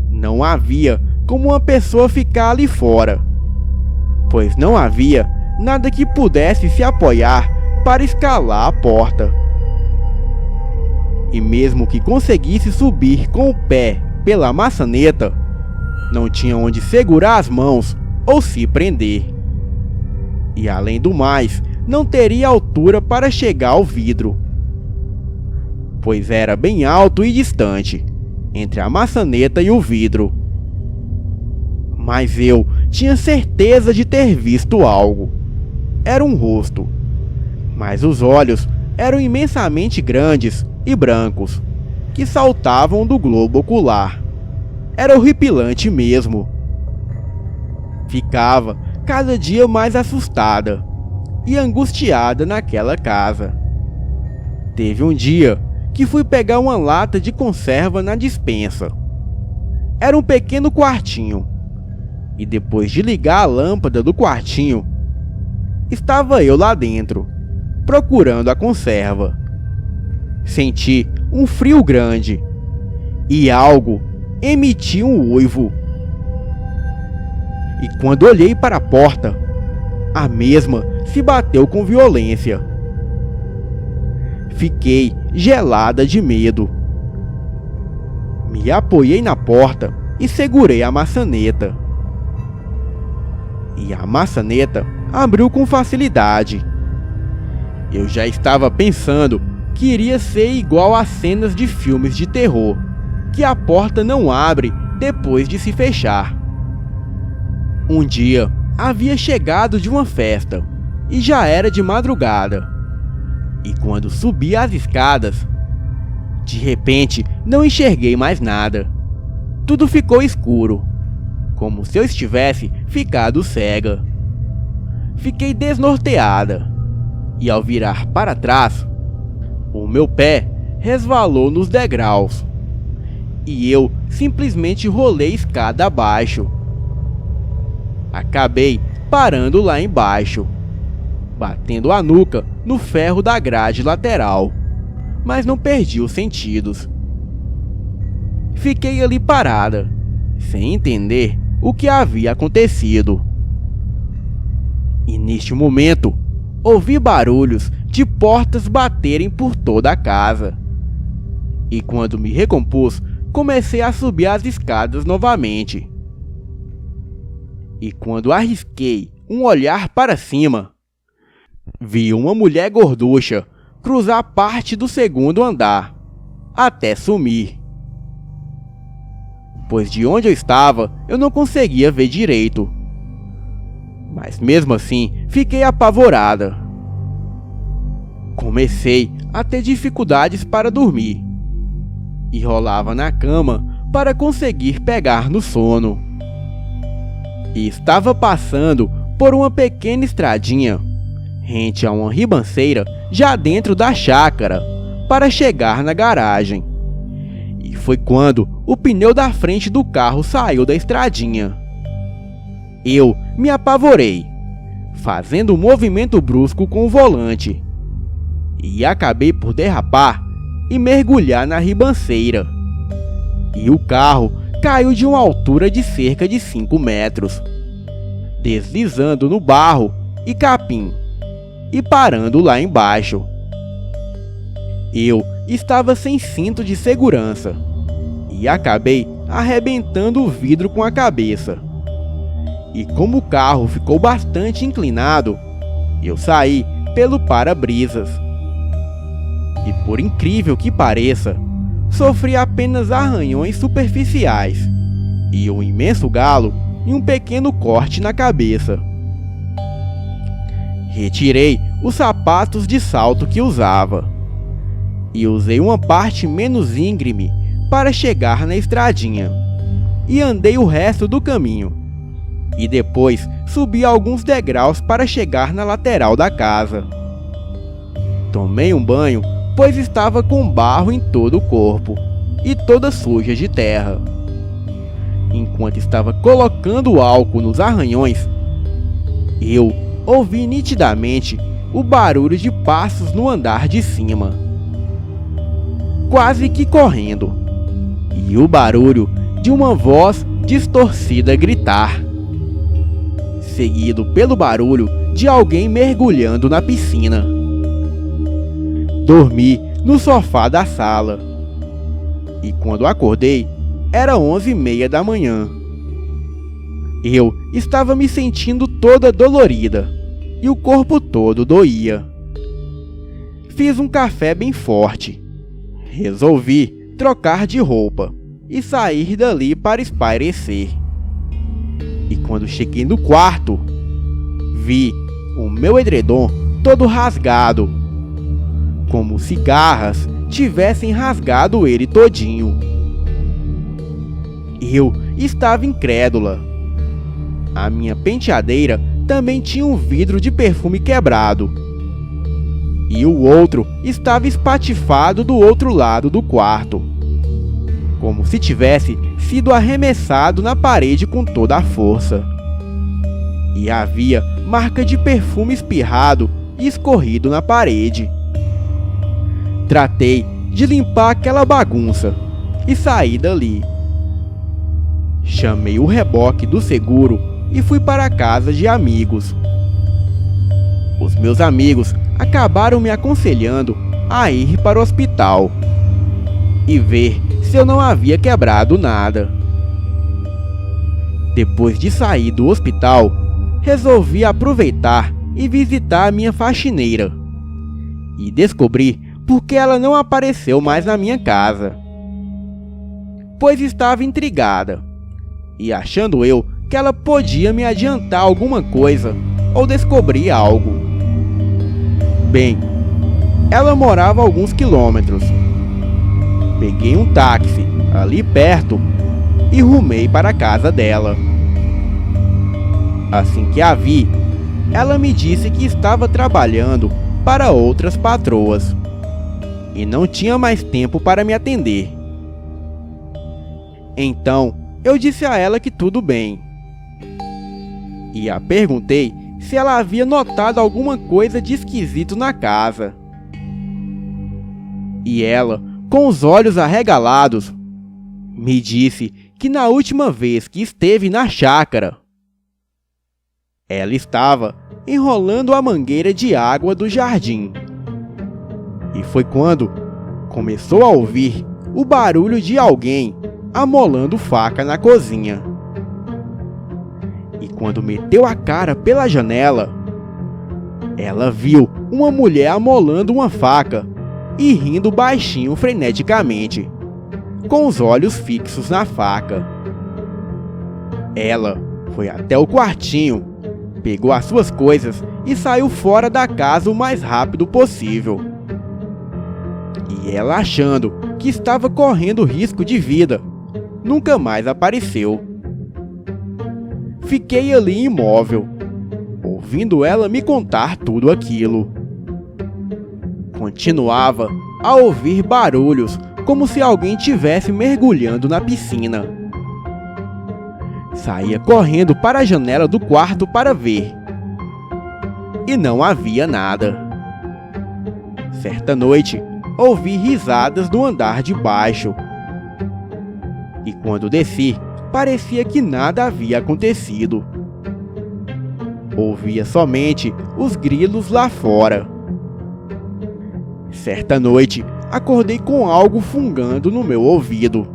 não havia como uma pessoa ficar ali fora, pois não havia nada que pudesse se apoiar para escalar a porta. E mesmo que conseguisse subir com o pé pela maçaneta, não tinha onde segurar as mãos ou se prender. E além do mais, não teria altura para chegar ao vidro, pois era bem alto e distante entre a maçaneta e o vidro. Mas eu tinha certeza de ter visto algo. Era um rosto, mas os olhos eram imensamente grandes e brancos, que saltavam do globo ocular. Era horripilante mesmo. Ficava cada dia mais assustada e angustiada naquela casa. Teve um dia que fui pegar uma lata de conserva na despensa. Era um pequeno quartinho, e depois de ligar a lâmpada do quartinho, estava eu lá dentro, procurando a conserva. Senti um frio grande, e algo emitiu um uivo. E quando olhei para a porta, a mesma se bateu com violência. Fiquei gelada de medo. Me apoiei na porta e segurei a maçaneta. E a maçaneta abriu com facilidade. Eu já estava pensando que iria ser igual às cenas de filmes de terror, que a porta não abre depois de se fechar. Um dia havia chegado de uma festa e já era de madrugada. E quando subi as escadas, de repente não enxerguei mais nada. Tudo ficou escuro, como se eu estivesse ficado cega. Fiquei desnorteada e ao virar para trás, o meu pé resvalou nos degraus e eu simplesmente rolei escada abaixo. Acabei parando lá embaixo, batendo a nuca no ferro da grade lateral, mas não perdi os sentidos. Fiquei ali parada, sem entender o que havia acontecido. E neste momento, ouvi barulhos de portas baterem por toda a casa. E quando me recompus, comecei a subir as escadas novamente. E quando arrisquei um olhar para cima, vi uma mulher gorducha cruzar parte do segundo andar, até sumir. Pois de onde eu estava, eu não conseguia ver direito. Mas mesmo assim, fiquei apavorada. Comecei a ter dificuldades para dormir e rolava na cama para conseguir pegar no sono. E estava passando por uma pequena estradinha, rente a uma ribanceira já dentro da chácara, para chegar na garagem. E foi quando o pneu da frente do carro saiu da estradinha. Eu me apavorei, fazendo um movimento brusco com o volante, e acabei por derrapar e mergulhar na ribanceira. E o carro caiu de uma altura de cerca de 5 metros, deslizando no barro e capim, e parando lá embaixo. Eu estava sem cinto de segurança, e acabei arrebentando o vidro com a cabeça. E como o carro ficou bastante inclinado, eu saí pelo para-brisas. E por incrível que pareça, sofri apenas arranhões superficiais e um imenso galo e um pequeno corte na cabeça. Retirei os sapatos de salto que usava e usei uma parte menos íngreme para chegar na estradinha, e andei o resto do caminho, e depois subi alguns degraus para chegar na lateral da casa. Tomei um banho, pois estava com barro em todo o corpo e toda suja de terra. Enquanto estava colocando álcool nos arranhões, eu ouvi nitidamente o barulho de passos no andar de cima, quase que correndo, e o barulho de uma voz distorcida gritar, seguido pelo barulho de alguém mergulhando na piscina. Dormi no sofá da sala, e quando acordei, era 11h30 da manhã. Eu estava me sentindo toda dolorida, e o corpo todo doía. Fiz um café bem forte. Resolvi trocar de roupa e sair dali para espairecer. E quando cheguei no quarto, vi o meu edredom todo rasgado, como se garras tivessem rasgado ele todinho. Eu estava incrédula. A minha penteadeira também tinha um vidro de perfume quebrado. E o outro estava espatifado do outro lado do quarto, como se tivesse sido arremessado na parede com toda a força. E havia marca de perfume espirrado e escorrido na parede. Tratei de limpar aquela bagunça e saí dali. Chamei o reboque do seguro e fui para a casa de amigos. Os meus amigos acabaram me aconselhando a ir para o hospital e ver se eu não havia quebrado nada. Depois de sair do hospital, resolvi aproveitar e visitar a minha faxineira e descobri por que ela não apareceu mais na minha casa, pois estava intrigada e achando eu que ela podia me adiantar alguma coisa ou descobrir algo. Bem, ela morava a alguns quilômetros. Peguei um táxi ali perto e rumei para a casa dela. Assim que a vi, ela me disse que estava trabalhando para outras patroas e não tinha mais tempo para me atender. Então, eu disse a ela que tudo bem. E a perguntei se ela havia notado alguma coisa de esquisito na casa. E ela, com os olhos arregalados, me disse que na última vez que esteve na chácara, ela estava enrolando a mangueira de água do jardim. E foi quando começou a ouvir o barulho de alguém amolando faca na cozinha. E quando meteu a cara pela janela, ela viu uma mulher amolando uma faca e rindo baixinho freneticamente, com os olhos fixos na faca. Ela foi até o quartinho, pegou as suas coisas e saiu fora da casa o mais rápido possível. E ela, achando que estava correndo risco de vida, nunca mais apareceu. Fiquei ali imóvel, ouvindo ela me contar tudo aquilo. Continuava a ouvir barulhos como se alguém tivesse mergulhando na piscina. Saía correndo para a janela do quarto para ver. E não havia nada. Certa noite, ouvi risadas do andar de baixo. E quando desci, parecia que nada havia acontecido. Ouvia somente os grilos lá fora. Certa noite, acordei com algo fungando no meu ouvido.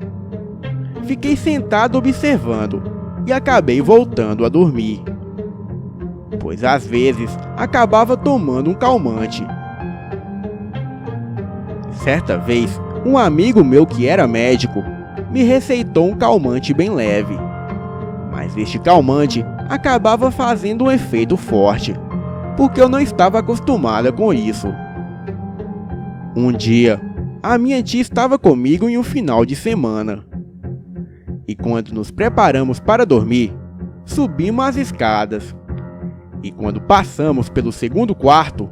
Fiquei sentado observando e acabei voltando a dormir, pois às vezes acabava tomando um calmante. Certa vez, um amigo meu que era médico me receitou um calmante bem leve, mas este calmante acabava fazendo um efeito forte, porque eu não estava acostumada com isso. Um dia, a minha tia estava comigo em um final de semana, e quando nos preparamos para dormir, subimos as escadas, e quando passamos pelo segundo quarto,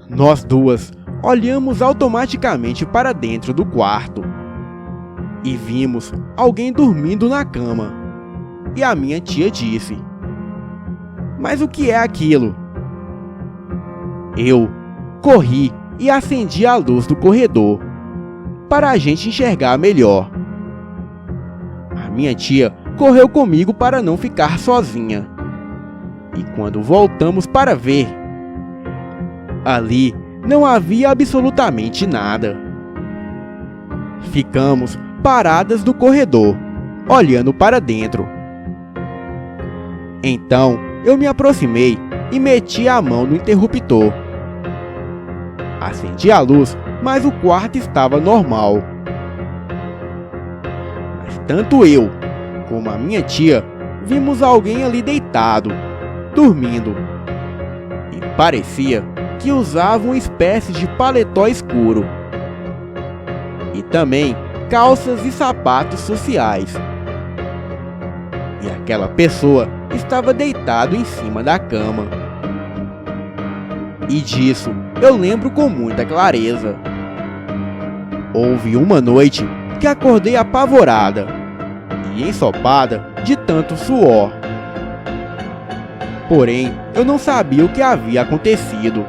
nós duas olhamos automaticamente para dentro do quarto e vimos alguém dormindo na cama. E a minha tia disse: "Mas o que é aquilo?" Eu corri e acendi a luz do corredor para a gente enxergar melhor. A minha tia correu comigo para não ficar sozinha. E quando voltamos para ver, ali não havia absolutamente nada. Ficamos paradas no corredor, olhando para dentro. Então eu me aproximei e meti a mão no interruptor. Acendi a luz, mas o quarto estava normal. Mas tanto eu como a minha tia vimos alguém ali deitado, dormindo. E parecia que usava uma espécie de paletó escuro. E também calças e sapatos sociais. E aquela pessoa estava deitado em cima da cama. E disso eu lembro com muita clareza. Houve uma noite que acordei apavorada e ensopada de tanto suor. Porém, eu não sabia o que havia acontecido.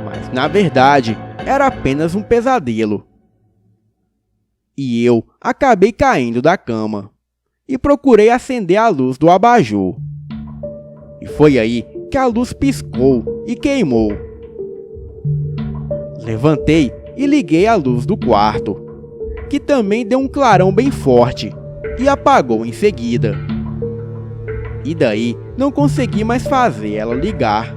Mas, na verdade, era apenas um pesadelo. E eu acabei caindo da cama e procurei acender a luz do abajur. E foi aí que a luz piscou e queimou. Levantei e liguei a luz do quarto, que também deu um clarão bem forte e apagou em seguida. E daí não consegui mais fazer ela ligar.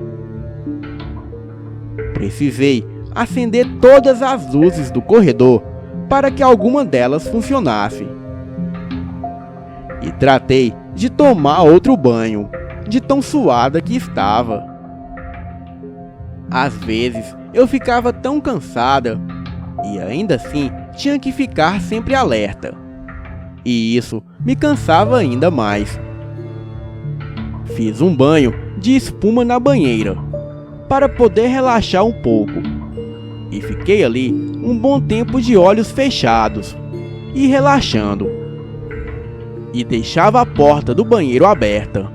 Precisei acender todas as luzes do corredor para que alguma delas funcionasse. E tratei de tomar outro banho, de tão suada que estava. Às vezes eu ficava tão cansada e ainda assim tinha que ficar sempre alerta. E isso me cansava ainda mais. Fiz um banho de espuma na banheira para poder relaxar um pouco. E fiquei ali um bom tempo de olhos fechados e relaxando. E deixava a porta do banheiro aberta.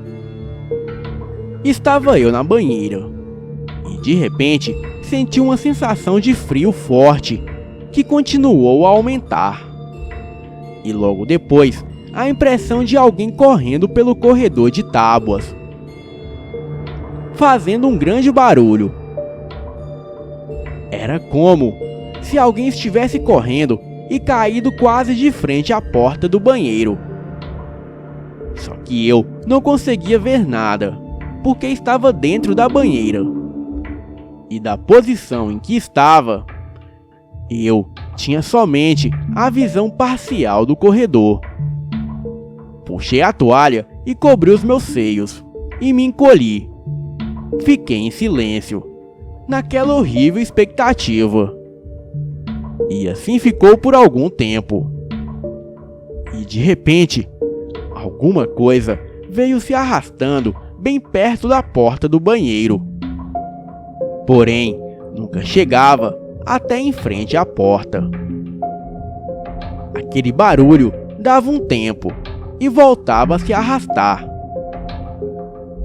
Estava eu na banheira e de repente senti uma sensação de frio forte que continuou a aumentar. E logo depois, a impressão de alguém correndo pelo corredor de tábuas, fazendo um grande barulho. Era como se alguém estivesse correndo e caído quase de frente à porta do banheiro. Só que eu não conseguia ver nada, porque estava dentro da banheira. E da posição em que estava, eu tinha somente a visão parcial do corredor. Puxei a toalha e cobri os meus seios e me encolhi. Fiquei em silêncio, naquela horrível expectativa. E assim ficou por algum tempo. E de repente, alguma coisa veio se arrastando bem perto da porta do banheiro. Porém, nunca chegava até em frente à porta. Aquele barulho dava um tempo e voltava a se arrastar.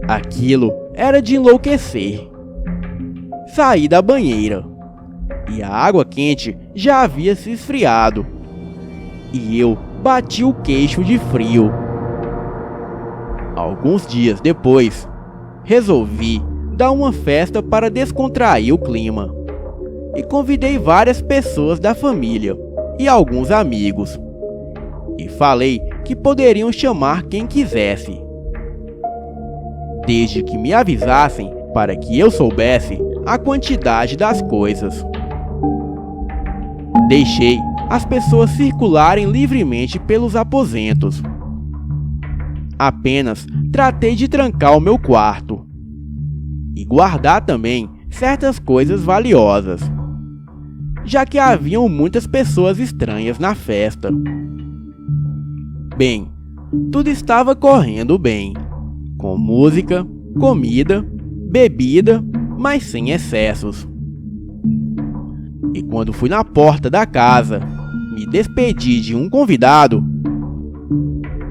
Aquilo era de enlouquecer. Saí da banheira e a água quente já havia se esfriado. E eu bati o queixo de frio. Alguns dias depois, resolvi dar uma festa para descontrair o clima. E convidei várias pessoas da família e alguns amigos. E falei que poderiam chamar quem quisesse, desde que me avisassem para que eu soubesse a quantidade das coisas. Deixei as pessoas circularem livremente pelos aposentos. Apenas tratei de trancar o meu quarto e guardar também certas coisas valiosas, já que haviam muitas pessoas estranhas na festa. Bem, tudo estava correndo bem, com música, comida, bebida, mas sem excessos. E quando fui na porta da casa me despedi de um convidado,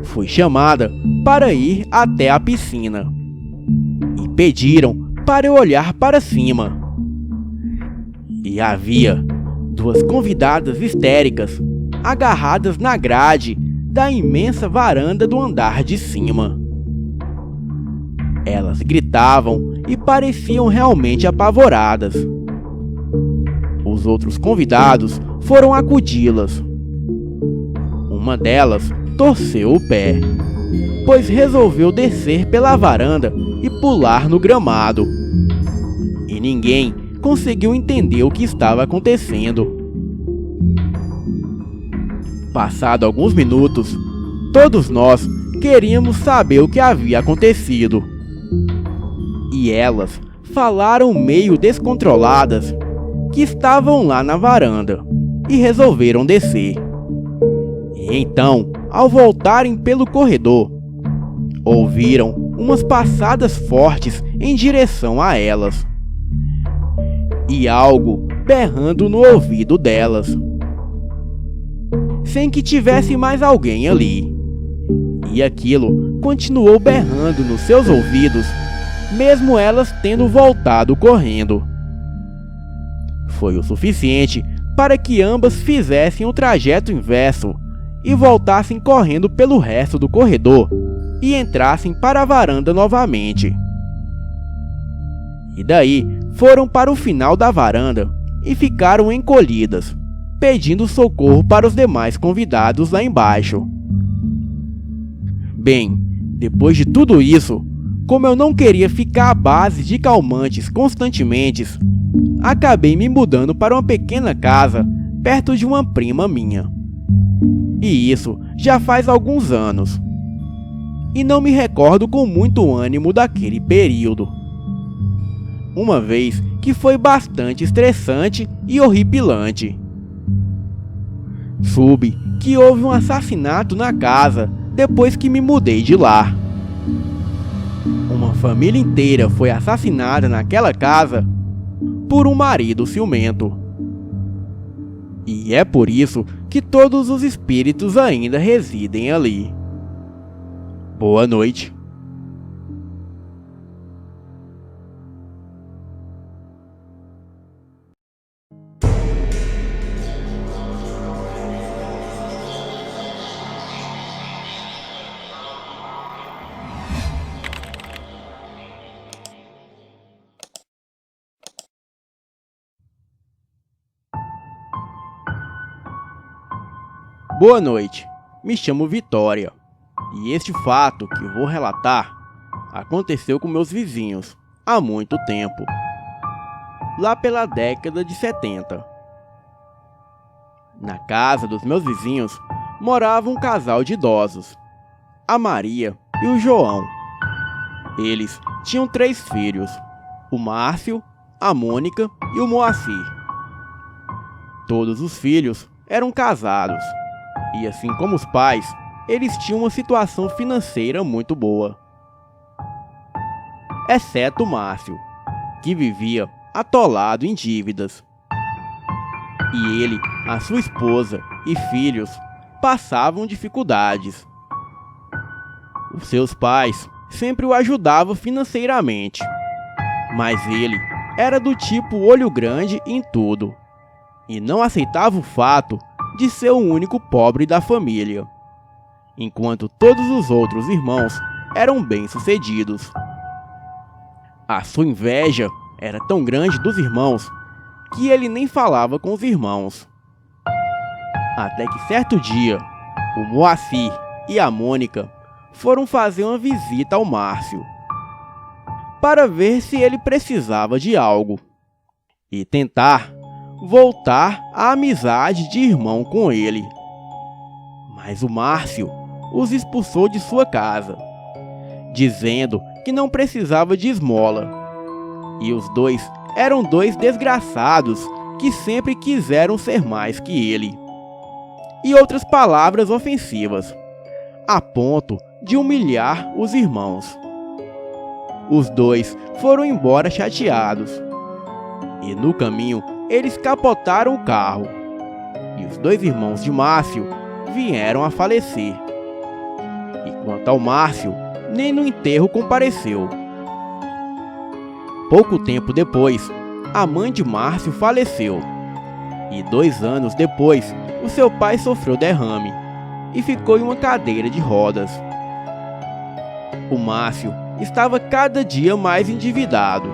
fui chamada para ir até a piscina e pediram para eu olhar para cima. E havia duas convidadas histéricas agarradas na grade da imensa varanda do andar de cima. Elas gritavam e pareciam realmente apavoradas. Os outros convidados foram acudi-las. Uma delas torceu o pé, pois resolveu descer pela varanda e pular no gramado. E ninguém conseguiu entender o que estava acontecendo. Passado alguns minutos, todos nós queríamos saber o que havia acontecido. E elas falaram meio descontroladas que estavam lá na varanda e resolveram descer. E então, ao voltarem pelo corredor, ouviram umas passadas fortes em direção a elas e algo berrando no ouvido delas, sem que tivesse mais alguém ali. E aquilo continuou berrando nos seus ouvidos, mesmo elas tendo voltado correndo. Foi o suficiente para que ambas fizessem o trajeto inverso e voltassem correndo pelo resto do corredor e entrassem para a varanda novamente. E daí foram para o final da varanda e ficaram encolhidas, pedindo socorro para os demais convidados lá embaixo. Bem, depois de tudo isso, como eu não queria ficar à base de calmantes constantemente, acabei me mudando para uma pequena casa perto de uma prima minha. E isso já faz alguns anos. E não me recordo com muito ânimo daquele período. Uma vez que foi bastante estressante e horripilante. Soube que houve um assassinato na casa depois que me mudei de lá. Uma família inteira foi assassinada naquela casa por um marido ciumento. E é por isso que todos os espíritos ainda residem ali. Boa noite. Boa noite, me chamo Vitória, e este fato que vou relatar aconteceu com meus vizinhos há muito tempo, lá pela década de 70. Na casa dos meus vizinhos morava um casal de idosos, a Maria e o João. Eles tinham 3 filhos, o Márcio, a Mônica e o Moacir. Todos os filhos eram casados. E assim como os pais, eles tinham uma situação financeira muito boa. Exceto o Márcio, que vivia atolado em dívidas. E ele, a sua esposa e filhos passavam dificuldades. Os seus pais sempre o ajudavam financeiramente, mas ele era do tipo olho grande em tudo, e não aceitava o fato de ser o único pobre da família, enquanto todos os outros irmãos eram bem-sucedidos. A sua inveja era tão grande dos irmãos que ele nem falava com os irmãos. Até que certo dia, o Moacir e a Mônica foram fazer uma visita ao Márcio para ver se ele precisava de algo e tentar voltar à amizade de irmão com ele. Mas o Márcio os expulsou de sua casa, dizendo que não precisava de esmola. E os dois eram 2 desgraçados que sempre quiseram ser mais que ele. E outras palavras ofensivas, a ponto de humilhar os irmãos. Os 2 foram embora chateados. E no caminho, eles capotaram o carro, e os 2 irmãos de Márcio vieram a falecer. E quanto ao Márcio, nem no enterro compareceu. Pouco tempo depois, a mãe de Márcio faleceu, e 2 anos depois, o seu pai sofreu derrame e ficou em uma cadeira de rodas. O Márcio estava cada dia mais endividado.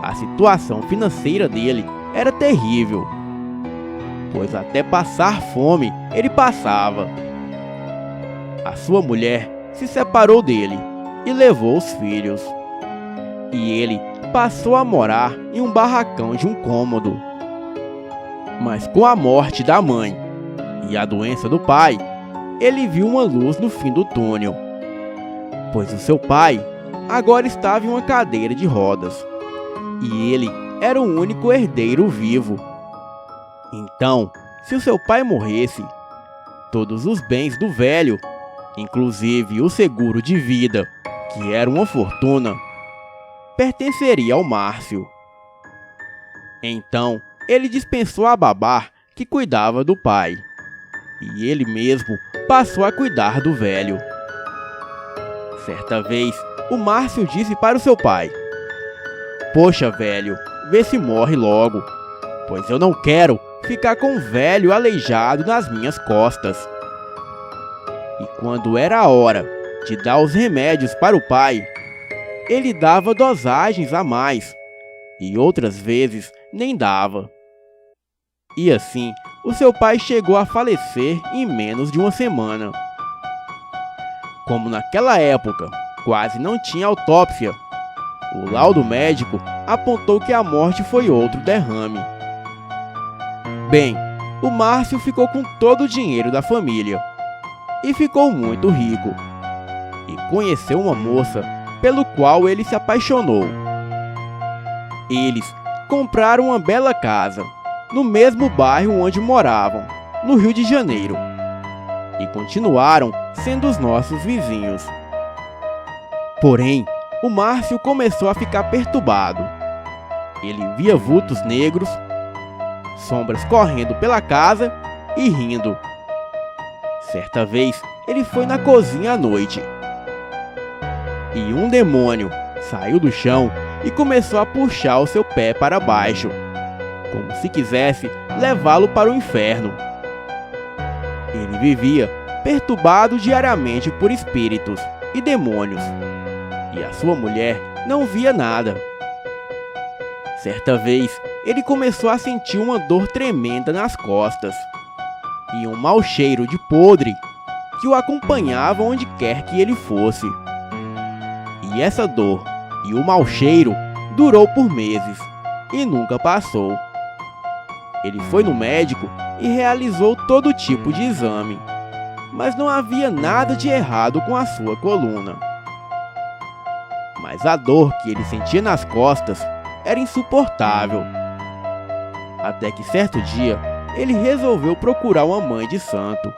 A situação financeira dele era terrível, pois até passar fome ele passava. A sua mulher se separou dele e levou os filhos, e ele passou a morar em um barracão de um cômodo. Mas com a morte da mãe e a doença do pai, ele viu uma luz no fim do túnel, pois o seu pai agora estava em uma cadeira de rodas, e ele era o único herdeiro vivo. Então, se o seu pai morresse, todos os bens do velho Inclusive o seguro de vida, que era uma fortuna, pertenceria ao Márcio. Então, ele dispensou a babá que cuidava do pai, e ele mesmo passou a cuidar do velho. Certa vez, o Márcio disse para o seu pai: "Poxa, velho, vê se morre logo, pois eu não quero ficar com o velho aleijado nas minhas costas." E quando era a hora de dar os remédios para o pai, ele dava dosagens a mais, e outras vezes nem dava. E assim, o seu pai chegou a falecer em menos de uma semana. Como naquela época quase não tinha autópsia, o laudo médico apontou que a morte foi outro derrame. Bem, o Márcio ficou com todo o dinheiro da família e ficou muito rico, e conheceu uma moça pelo qual ele se apaixonou. Eles compraram uma bela casa no mesmo bairro onde moravam, no Rio de Janeiro, e continuaram sendo os nossos vizinhos. Porém, o Márcio começou a ficar perturbado. Ele via vultos negros, sombras correndo pela casa e rindo. Certa vez, ele foi na cozinha à noite, e um demônio saiu do chão e começou a puxar o seu pé para baixo, como se quisesse levá-lo para o inferno. Ele vivia perturbado diariamente por espíritos e demônios, e a sua mulher não via nada. Certa vez, ele começou a sentir uma dor tremenda nas costas e um mau cheiro de podre que o acompanhava onde quer que ele fosse. E essa dor e o mau cheiro durou por meses e nunca passou. Ele foi no médico e realizou todo tipo de exame, mas não havia nada de errado com a sua coluna. Mas a dor que ele sentia nas costas era insuportável. Até que certo dia, ele resolveu procurar uma mãe de santo.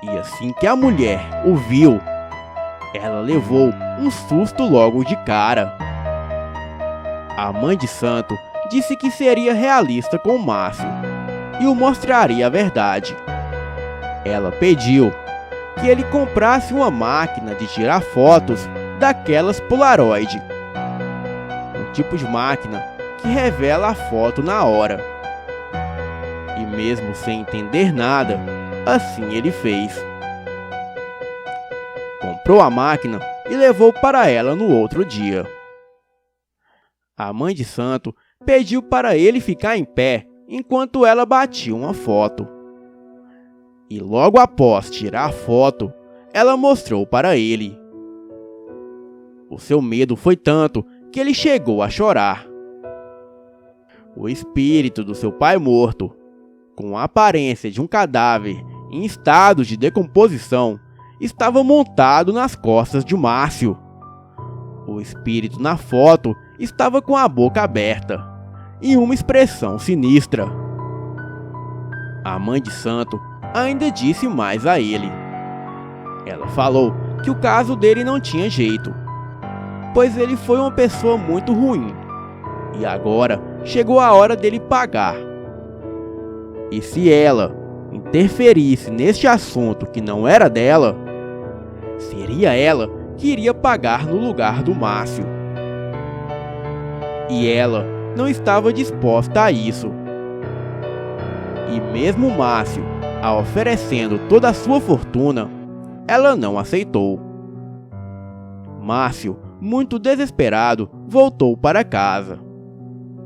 E assim que a mulher o viu, ela levou um susto logo de cara. A mãe de santo disse que seria realista com o Márcio e o mostraria a verdade. Ela pediu que ele comprasse uma máquina de tirar fotos daquelas Polaroid, um tipo de máquina que revela a foto na hora. E mesmo sem entender nada, assim ele fez. Comprou a máquina e levou para ela no outro dia. A mãe de santo pediu para ele ficar em pé enquanto ela batia uma foto. E logo após tirar a foto, ela mostrou para ele. O seu medo foi tanto que ele chegou a chorar. O espírito do seu pai morto, com a aparência de um cadáver em estado de decomposição, estava montado nas costas de Márcio. O espírito na foto estava com a boca aberta e uma expressão sinistra. A mãe de santo ainda disse mais a ele. Ela falou que o caso dele não tinha jeito, pois ele foi uma pessoa muito ruim, e agora chegou a hora dele pagar. E se ela interferisse neste assunto que não era dela, seria ela que iria pagar no lugar do Márcio. E ela não estava disposta a isso. E mesmo o Márcio a oferecendo toda a sua fortuna, ela não aceitou. Márcio, muito desesperado, voltou para casa.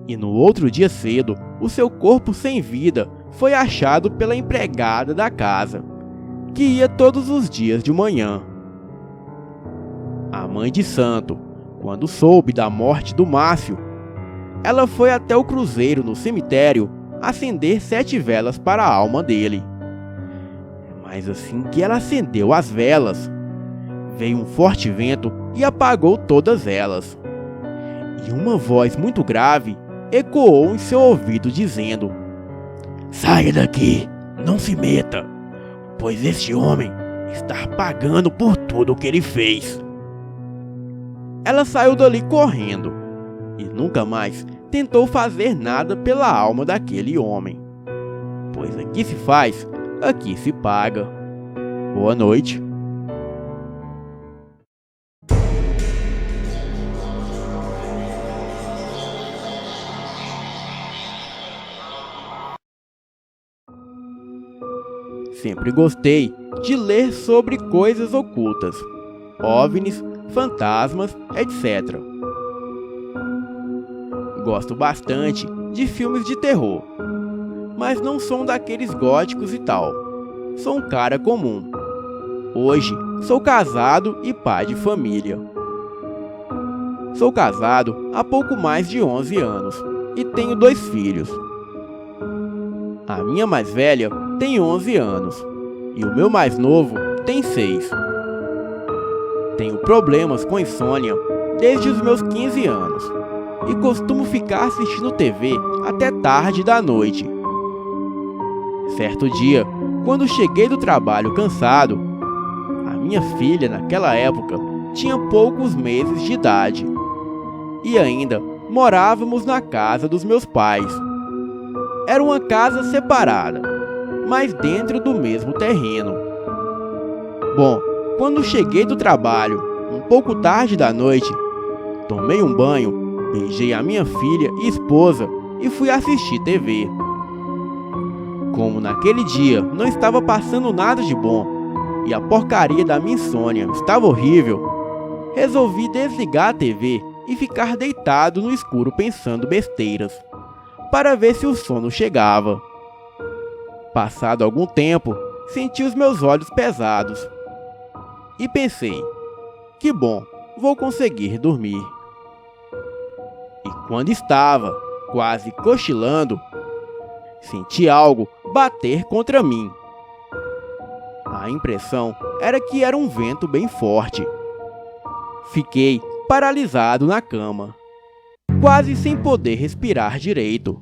E no outro dia cedo, o seu corpo sem vida foi achado pela empregada da casa, que ia todos os dias de manhã. A mãe de santo, quando soube da morte do Márcio, ela foi até o cruzeiro no cemitério acender 7 velas para a alma dele. Mas assim que ela acendeu as velas, veio um forte vento e apagou todas elas. E uma voz muito grave ecoou em seu ouvido dizendo: "Saia daqui, não se meta, pois este homem estar pagando por tudo o que ele fez. Ela saiu dali correndo e nunca mais tentou fazer nada pela alma daquele homem. Pois aqui se faz, aqui se paga. Boa noite. Sempre gostei de ler sobre coisas ocultas, OVNIs, fantasmas, etc. Gosto bastante de filmes de terror, mas não sou um daqueles góticos e tal. Sou um cara comum. Hoje sou casado e pai de família. Sou casado há pouco mais de 11 anos e tenho 2 filhos. A minha mais velha tem 11 anos e o meu mais novo tem 6. Tenho problemas com insônia desde os meus 15 anos e costumo ficar assistindo TV até tarde da noite. Certo dia, quando cheguei do trabalho cansado, a minha filha naquela época tinha poucos meses de idade e ainda morávamos na casa dos meus pais. Era uma casa separada, mas dentro do mesmo terreno. Bom, quando cheguei do trabalho, um pouco tarde da noite, tomei um banho, beijei a minha filha e esposa e fui assistir TV. Como naquele dia não estava passando nada de bom e a porcaria da minha insônia estava horrível, resolvi desligar a TV e ficar deitado no escuro pensando besteiras, para ver se o sono chegava. Passado algum tempo, senti os meus olhos pesados e pensei, que bom, vou conseguir dormir. E quando estava quase cochilando, senti algo bater contra mim. A impressão era que era um vento bem forte. Fiquei paralisado na cama, quase sem poder respirar direito.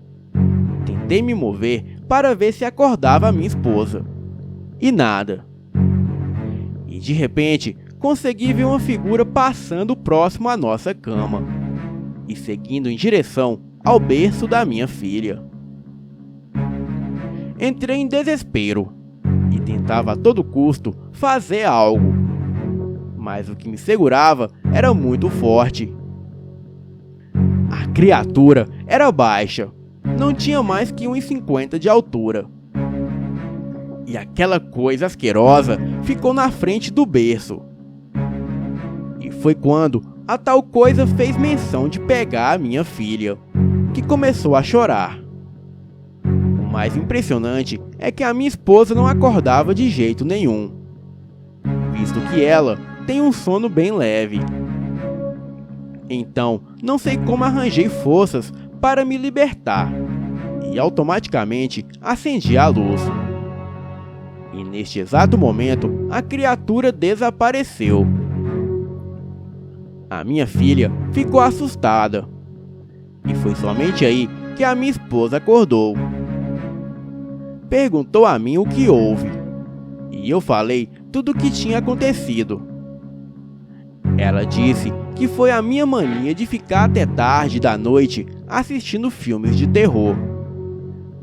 Tentei me mover para ver se acordava a minha esposa. E nada. E de repente, consegui ver uma figura passando próximo à nossa cama e seguindo em direção ao berço da minha filha. Entrei em desespero e tentava a todo custo fazer algo, mas o que me segurava era muito forte. A criatura era baixa, não tinha mais que 1,50 m de altura. E aquela coisa asquerosa ficou na frente do berço. E foi quando a tal coisa fez menção de pegar a minha filha, que começou a chorar. O mais impressionante é que a minha esposa não acordava de jeito nenhum, visto que ela tem um sono bem leve. Então, não sei como arranjei forças para me libertar e automaticamente acendi a luz. E neste exato momento, a criatura desapareceu. A minha filha ficou assustada e foi somente aí que a minha esposa acordou. Perguntou a mim o que houve e eu falei tudo o que tinha acontecido. Ela disse que foi a minha mania de ficar até tarde da noite assistindo filmes de terror.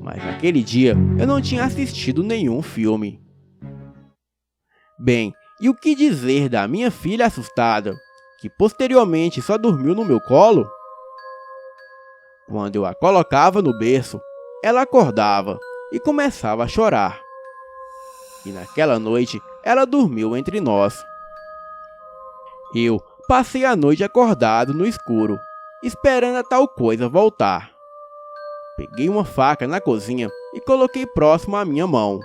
Mas naquele dia eu não tinha assistido nenhum filme. Bem, e o que dizer da minha filha assustada, que posteriormente só dormiu no meu colo? Quando eu a colocava no berço, ela acordava e começava a chorar. E naquela noite ela dormiu entre nós. Eu passei a noite acordado no escuro, esperando a tal coisa voltar. Peguei uma faca na cozinha e coloquei próximo à minha mão.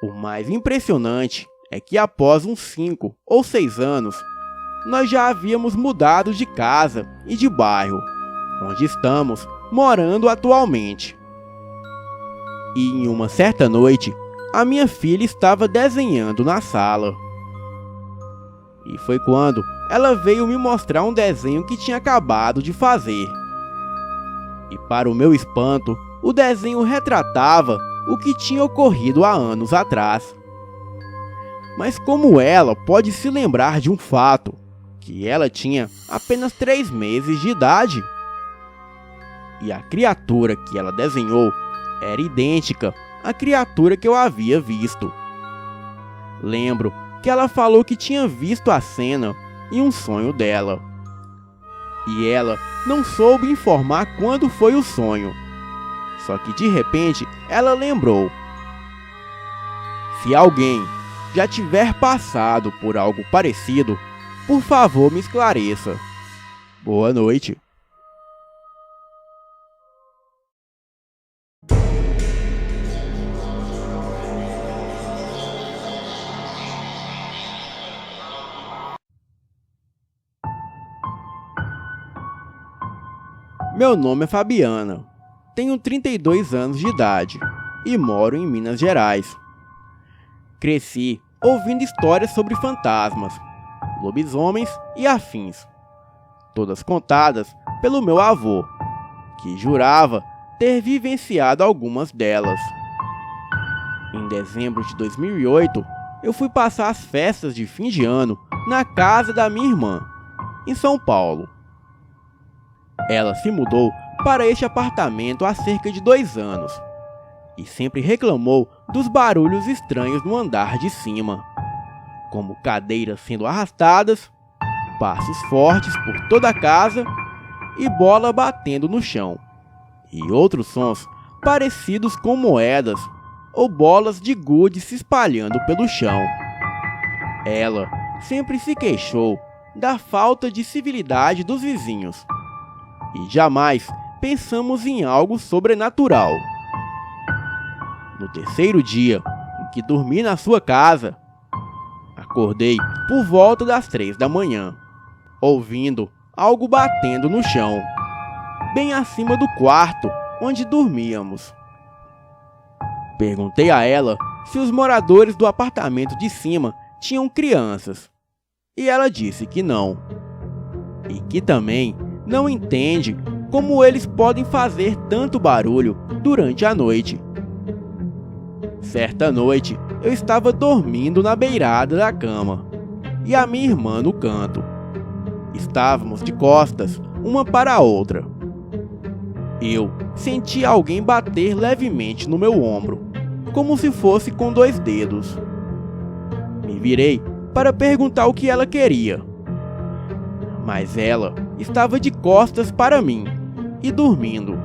O mais impressionante é que após uns 5 ou 6 anos, nós já havíamos mudado de casa e de bairro, onde estamos morando atualmente. E em uma certa noite, a minha filha estava desenhando na sala. E foi quando ela veio me mostrar um desenho que tinha acabado de fazer. E para o meu espanto, o desenho retratava o que tinha ocorrido há anos atrás. Mas como ela pode se lembrar de um fato? Que ela tinha apenas 3 meses de idade. E a criatura que ela desenhou era idêntica à criatura que eu havia visto. Lembro que ela falou que tinha visto a cena em um sonho dela. E ela não soube informar quando foi o sonho. Só que de repente ela lembrou. Se alguém já tiver passado por algo parecido, por favor me esclareça. Boa noite. Meu nome é Fabiana, tenho 32 anos de idade e moro em Minas Gerais. Cresci ouvindo histórias sobre fantasmas, lobisomens e afins, todas contadas pelo meu avô, que jurava ter vivenciado algumas delas. Em dezembro de 2008, eu fui passar as festas de fim de ano na casa da minha irmã, em São Paulo. Ela se mudou para este apartamento há cerca de 2 anos e sempre reclamou dos barulhos estranhos no andar de cima, como cadeiras sendo arrastadas, passos fortes por toda a casa e bola batendo no chão, e outros sons parecidos com moedas ou bolas de gude se espalhando pelo chão. Ela sempre se queixou da falta de civilidade dos vizinhos e jamais pensamos em algo sobrenatural. No terceiro dia em que dormi na sua casa, acordei por volta das 3 da manhã, ouvindo algo batendo no chão, bem acima do quarto onde dormíamos. Perguntei a ela se os moradores do apartamento de cima tinham crianças, e ela disse que não, e que também não entende como eles podem fazer tanto barulho durante a noite. Certa noite, eu estava dormindo na beirada da cama e a minha irmã no canto. Estávamos de costas, uma para a outra. Eu senti alguém bater levemente no meu ombro, como se fosse com 2 dedos. Me virei para perguntar o que ela queria, mas ela estava de costas para mim e dormindo.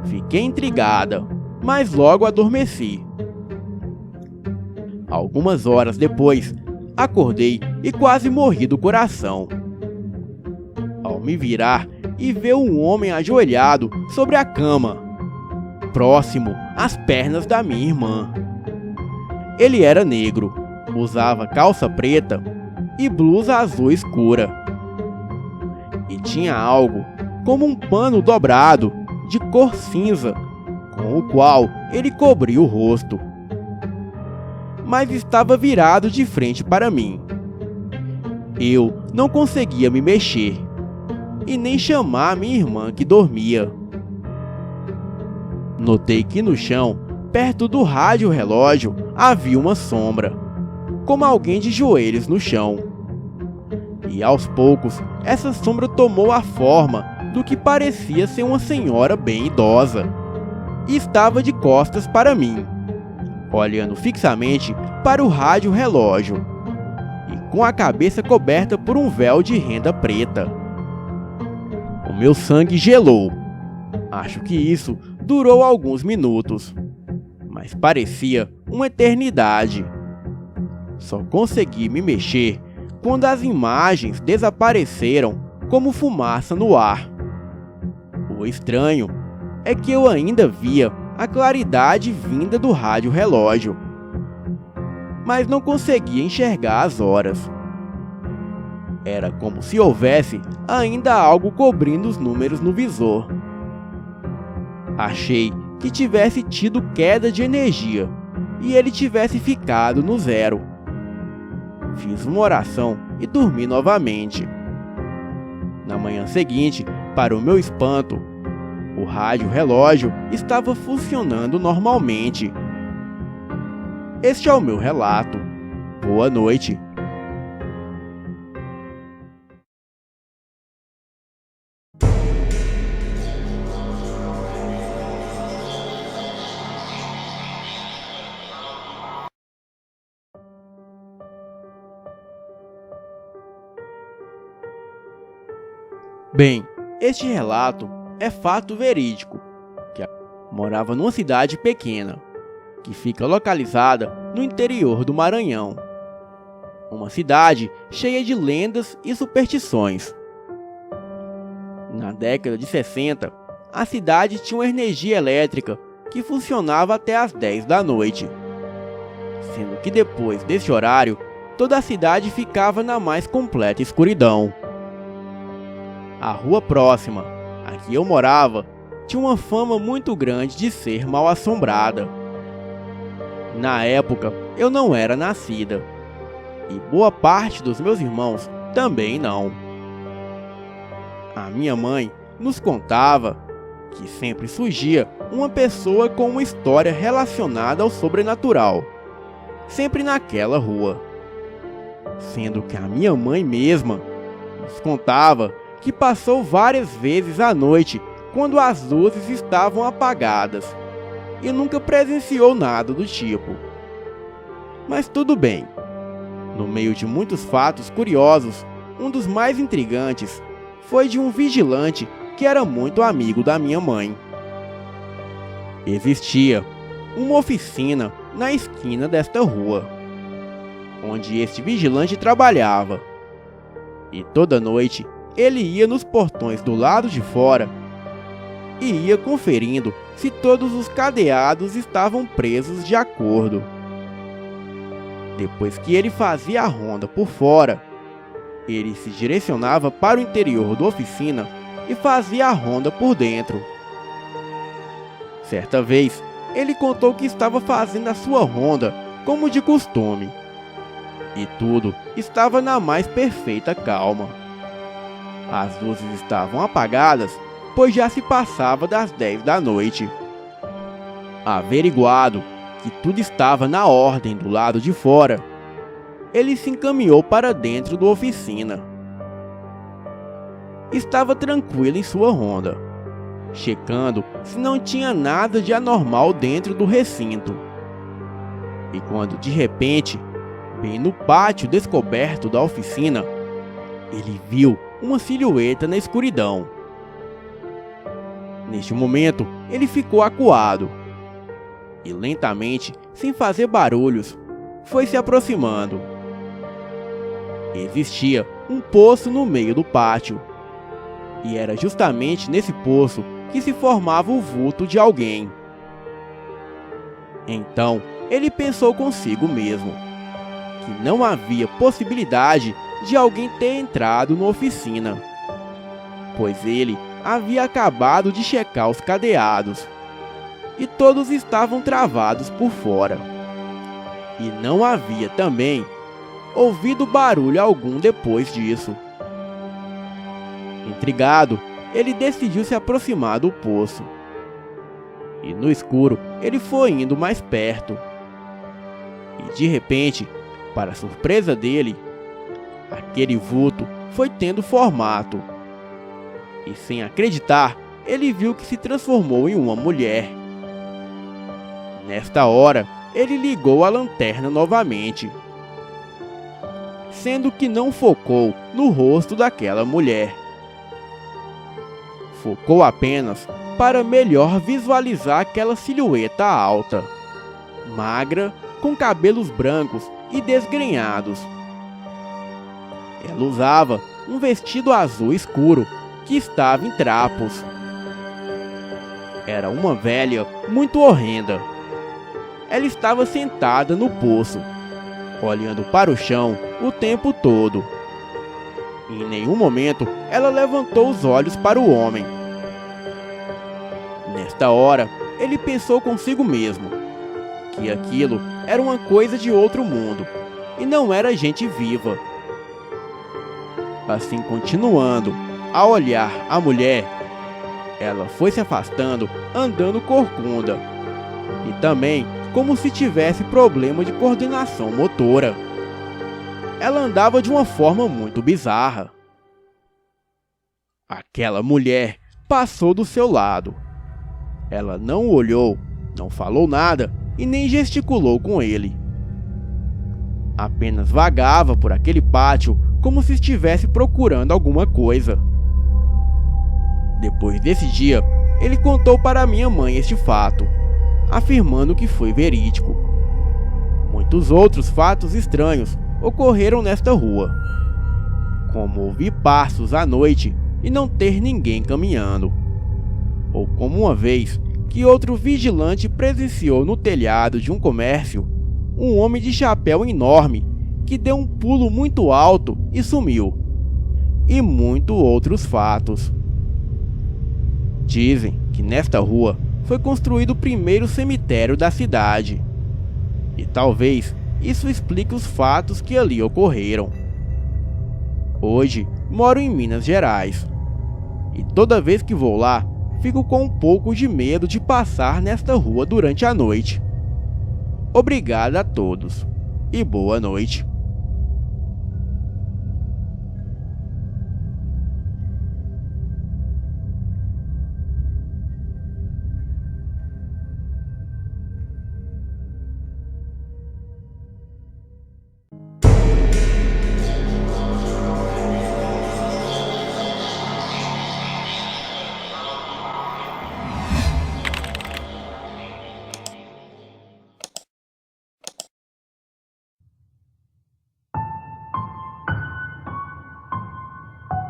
Fiquei intrigada, mas logo adormeci. Algumas horas depois, acordei e quase morri do coração ao me virar e ver um homem ajoelhado sobre a cama, próximo às pernas da minha irmã. Ele era negro, usava calça preta e blusa azul escura, e tinha algo como um pano dobrado de cor cinza, com o qual ele cobria o rosto, mas estava virado de frente para mim. Eu não conseguia me mexer e nem chamar a minha irmã que dormia. Notei que no chão, perto do rádio relógio, havia uma sombra, como alguém de joelhos no chão. E aos poucos, essa sombra tomou a forma do que parecia ser uma senhora bem idosa, e estava de costas para mim, olhando fixamente para o rádio relógio, e com a cabeça coberta por um véu de renda preta. O meu sangue gelou. Acho que isso durou alguns minutos, mas parecia uma eternidade. Só consegui me mexer quando as imagens desapareceram como fumaça no ar. O estranho é que eu ainda via a claridade vinda do rádio relógio, mas não conseguia enxergar as horas. Era como se houvesse ainda algo cobrindo os números no visor. Achei que tivesse tido queda de energia e ele tivesse ficado no 0. Fiz uma oração e dormi novamente. Na manhã seguinte, para o meu espanto, o rádio relógio estava funcionando normalmente. Este é o meu relato. boa noite. Bem, este relato é fato verídico, que morava numa cidade pequena, que fica localizada no interior do Maranhão. Uma cidade cheia de lendas e superstições. Na década de 60, a cidade tinha uma energia elétrica que funcionava até às 10 da noite, sendo que depois desse horário, toda a cidade ficava na mais completa escuridão. A rua próxima, a que eu morava, tinha uma fama muito grande de ser mal assombrada. Na época, eu não era nascida, e boa parte dos meus irmãos também não. A minha mãe nos contava que sempre surgia uma pessoa com uma história relacionada ao sobrenatural, sempre naquela rua. Sendo que a minha mãe mesma nos contava que passou várias vezes à noite quando as luzes estavam apagadas e nunca presenciou nada do tipo. Mas tudo bem. No meio de muitos fatos curiosos, um dos mais intrigantes foi de um vigilante que era muito amigo da minha mãe. Existia uma oficina na esquina desta rua, onde este vigilante trabalhava, e toda noite ele ia nos portões do lado de fora e ia conferindo se todos os cadeados estavam presos de acordo. Depois que ele fazia a ronda por fora, ele se direcionava para o interior da oficina e fazia a ronda por dentro. Certa vez, ele contou que estava fazendo a sua ronda como de costume, e tudo estava na mais perfeita calma. As luzes estavam apagadas, pois já se passava das 10 da noite. Averiguado que tudo estava na ordem do lado de fora, ele se encaminhou para dentro da oficina. Estava tranquilo em sua ronda, checando se não tinha nada de anormal dentro do recinto. E quando de repente, bem no pátio descoberto da oficina, ele viu uma silhueta na escuridão. Neste momento, ele ficou acuado e lentamente, sem fazer barulhos, foi se aproximando. Existia um poço no meio do pátio, e era justamente nesse poço que se formava o vulto de alguém. Então, ele pensou consigo mesmo que não havia possibilidade de alguém ter entrado na oficina, pois ele havia acabado de checar os cadeados e todos estavam travados por fora, e não havia também ouvido barulho algum depois disso. Intrigado, ele decidiu se aproximar do poço, e no escuro ele foi indo mais perto, e de repente, para surpresa dele, aquele vulto foi tendo formato, e sem acreditar, ele viu que se transformou em uma mulher. Nesta hora, ele ligou a lanterna novamente, sendo que não focou no rosto daquela mulher. Focou apenas para melhor visualizar aquela silhueta alta, magra, com cabelos brancos e desgrenhados. Ela usava um vestido azul escuro que estava em trapos. Era uma velha muito horrenda. Ela estava sentada no poço, olhando para o chão o tempo todo. Em nenhum momento ela levantou os olhos para o homem. Nesta hora, ele pensou consigo mesmo que aquilo era uma coisa de outro mundo e não era gente viva. Assim, continuando a olhar a mulher, ela foi se afastando, andando corcunda, e também como se tivesse problema de coordenação motora. ela andava de uma forma muito bizarra. Aquela mulher passou do seu lado. Ela não o olhou, não falou nada e nem gesticulou com ele. Apenas vagava por aquele pátio como se estivesse procurando alguma coisa. Depois desse dia, ele contou para minha mãe este fato, afirmando que foi verídico. Muitos outros fatos estranhos ocorreram nesta rua, como ouvir passos à noite e não ter ninguém caminhando, ou como uma vez que outro vigilante presenciou no telhado de um comércio um homem de chapéu enorme que deu um pulo muito alto e sumiu, e muitos outros fatos. Dizem que nesta rua foi construído o primeiro cemitério da cidade, e talvez isso explique os fatos que ali ocorreram. Hoje moro em Minas Gerais, e toda vez que vou lá, fico com um pouco de medo de passar nesta rua durante a noite. Obrigado a todos e boa noite.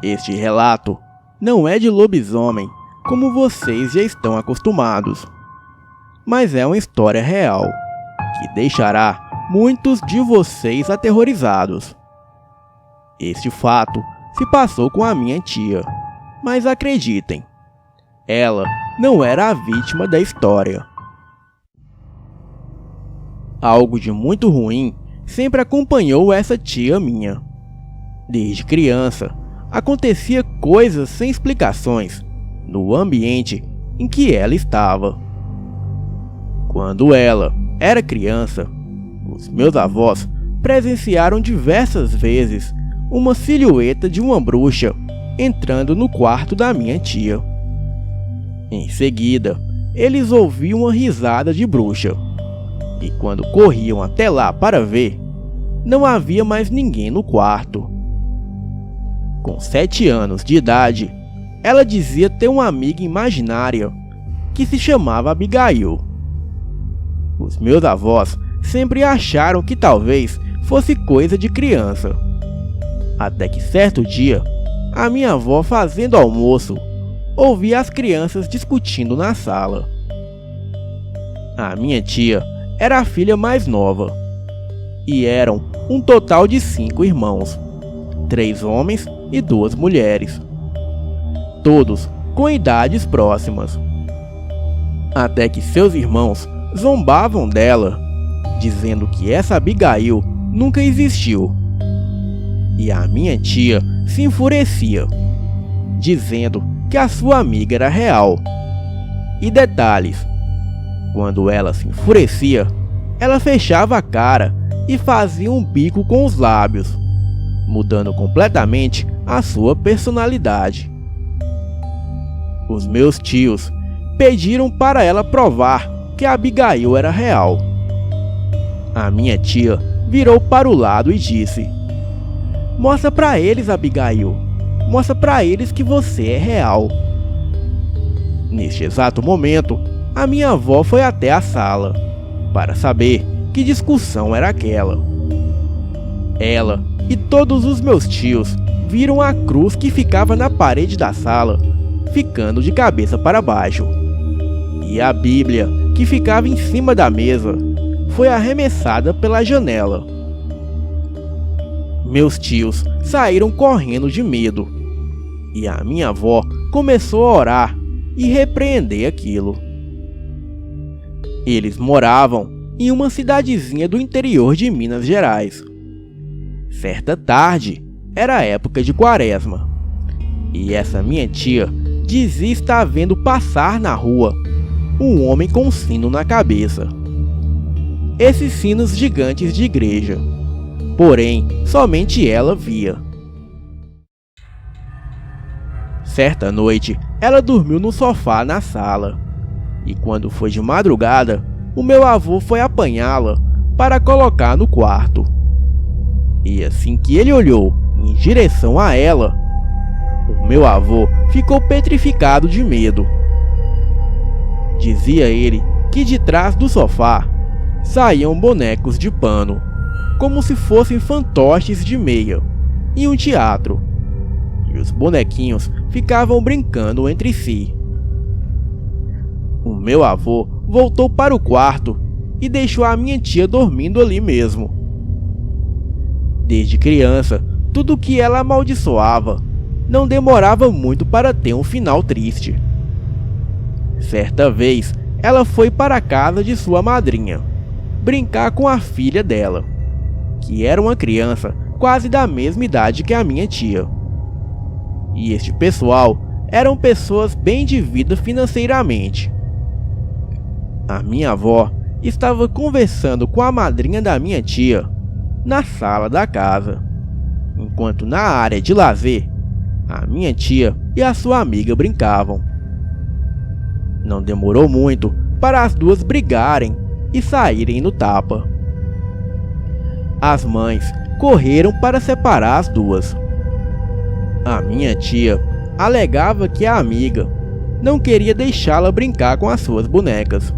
Este relato não é de lobisomem, como vocês já estão acostumados, mas é uma história real, que deixará muitos de vocês aterrorizados. Este fato se passou com a minha tia, mas acreditem, ela não era a vítima da história. Algo de muito ruim sempre acompanhou essa tia minha. Desde criança, acontecia coisas sem explicações no ambiente em que ela estava. Quando ela era criança, os meus avós presenciaram diversas vezes uma silhueta de uma bruxa entrando no quarto da minha tia. Em seguida, eles ouviam uma risada de bruxa, e quando corriam até lá para ver, não havia mais ninguém no quarto. Com 7 anos de idade, ela dizia ter uma amiga imaginária que se chamava Abigail. Os meus avós sempre acharam que talvez fosse coisa de criança. Até que certo dia, a minha avó fazendo almoço, ouvia as crianças discutindo na sala. A minha tia era a filha mais nova, e eram um total de 5 irmãos, 3 homens e 2 mulheres, todos com idades próximas. Até que seus irmãos zombavam dela, dizendo que essa Abigail nunca existiu. E a minha tia se enfurecia, dizendo que a sua amiga era real. E detalhes, quando ela se enfurecia, ela fechava a cara e fazia um bico com os lábios, mudando completamente a sua personalidade. Os meus tios pediram para ela provar que a Abigail era real. A minha tia virou para o lado e disse: "Mostra para eles, Abigail. Mostra para eles que você é real." Neste exato momento, a minha avó foi até a sala para saber que discussão era aquela. Ela e todos os meus tios viram a cruz que ficava na parede da sala, ficando de cabeça para baixo. E a Bíblia, que ficava em cima da mesa, foi arremessada pela janela. Meus tios saíram correndo de medo, e a minha avó começou a orar e repreender aquilo. Eles moravam em uma cidadezinha do interior de Minas Gerais. Certa tarde, era época de quaresma, e essa minha tia dizia estar vendo passar na rua um homem com um sino na cabeça. Esses sinos gigantes de igreja. porém somente ela via. Certa noite, ela dormiu no sofá na sala, e quando foi de madrugada, o meu avô foi apanhá-la para colocar no quarto. E assim que ele olhou em direção a ela, o meu avô ficou petrificado de medo. Dizia ele que de trás do sofá saíam bonecos de pano, como se fossem fantoches de meia, em um teatro, e os bonequinhos ficavam brincando entre si. O meu avô voltou para o quarto e deixou a minha tia dormindo ali mesmo. Desde criança, tudo que ela amaldiçoava não demorava muito para ter um final triste. Certa vez, ela foi para a casa de sua madrinha, brincar com a filha dela, que era uma criança quase da mesma idade que a minha tia. E este pessoal eram pessoas bem de vida financeiramente. A minha avó estava conversando com a madrinha da minha tia na sala da casa, enquanto na área de lazer, a minha tia e a sua amiga brincavam. Não demorou muito para as duas brigarem e saírem no tapa. As mães correram para separar as duas. A minha tia alegava que a amiga não queria deixá-la brincar com as suas bonecas.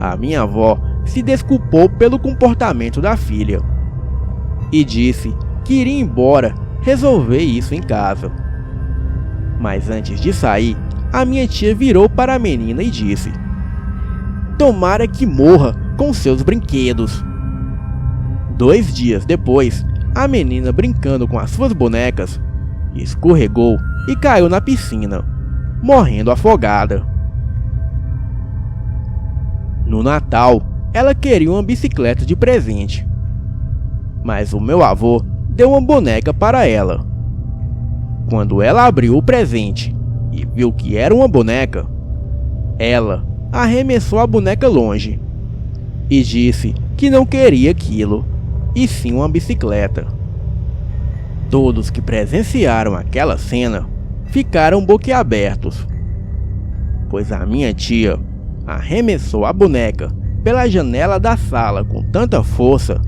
A minha avó se desculpou pelo comportamento da filha e disse que iria embora resolver isso em casa. Mas antes de sair, a minha tia virou para a menina e disse: "Tomara que morra com seus brinquedos." 2 dias depois, a menina, brincando com as suas bonecas, escorregou e caiu na piscina, morrendo afogada. No Natal, ela queria uma bicicleta de presente, mas o meu avô deu uma boneca para ela. Quando ela abriu o presente e viu que era uma boneca, ela arremessou a boneca longe e disse que não queria aquilo, e sim uma bicicleta. Todos que presenciaram aquela cena ficaram boquiabertos, pois a minha tia arremessou a boneca pela janela da sala com tanta força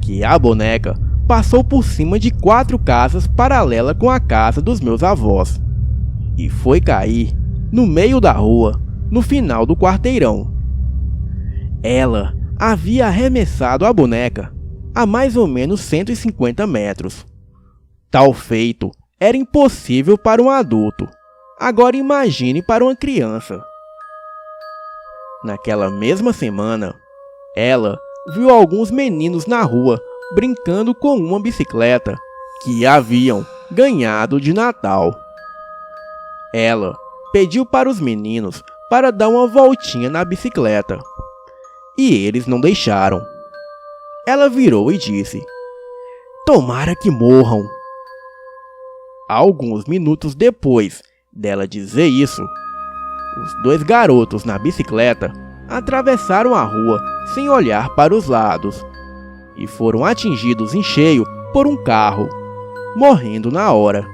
que a boneca passou por cima de 4 casas paralelas com a casa dos meus avós e foi cair no meio da rua, no final do quarteirão. Ela havia arremessado a boneca a mais ou menos 150 metros. Tal feito era impossível para um adulto. Agora imagine para uma criança. Naquela mesma semana, ela viu alguns meninos na rua brincando com uma bicicleta que haviam ganhado de Natal. Ela pediu para os meninos para dar uma voltinha na bicicleta, e eles não deixaram. Ela virou e disse: "Tomara que morram." Alguns minutos depois dela dizer isso, os 2 garotos na bicicleta atravessaram a rua sem olhar para os lados e foram atingidos em cheio por um carro, morrendo na hora.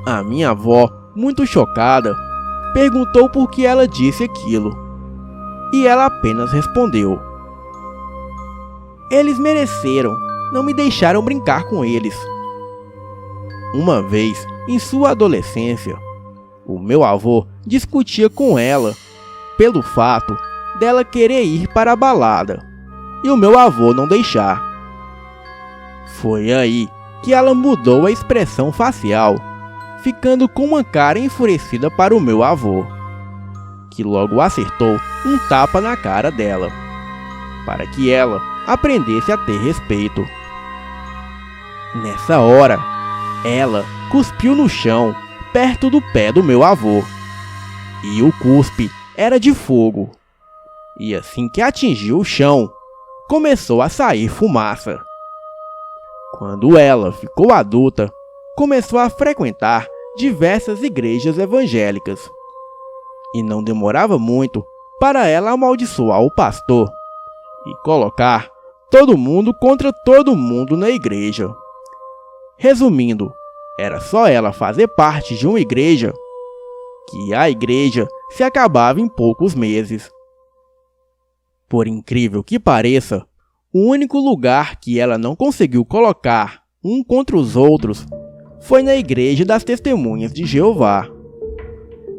A minha avó, muito chocada, perguntou por que ela disse aquilo, e ela apenas respondeu: "Eles mereceram, não me deixaram brincar com eles." Uma vez, em sua adolescência, o meu avô discutia com ela pelo fato dela querer ir para a balada e o meu avô não deixar. Foi aí que ela mudou a expressão facial, ficando com uma cara enfurecida para o meu avô, que logo acertou um tapa na cara dela, para que ela aprendesse a ter respeito. Nessa hora, ela cuspiu no chão, perto do pé do meu avô, e o cuspe era de fogo, e assim que atingiu o chão, começou a sair fumaça. Quando ela ficou adulta, começou a frequentar diversas igrejas evangélicas, e não demorava muito para ela amaldiçoar o pastor e colocar todo mundo contra todo mundo na igreja. Resumindo, era só ela fazer parte de uma igreja que a igreja se acabava em poucos meses. Por incrível que pareça, o único lugar que ela não conseguiu colocar um contra os outros foi na Igreja das Testemunhas de Jeová.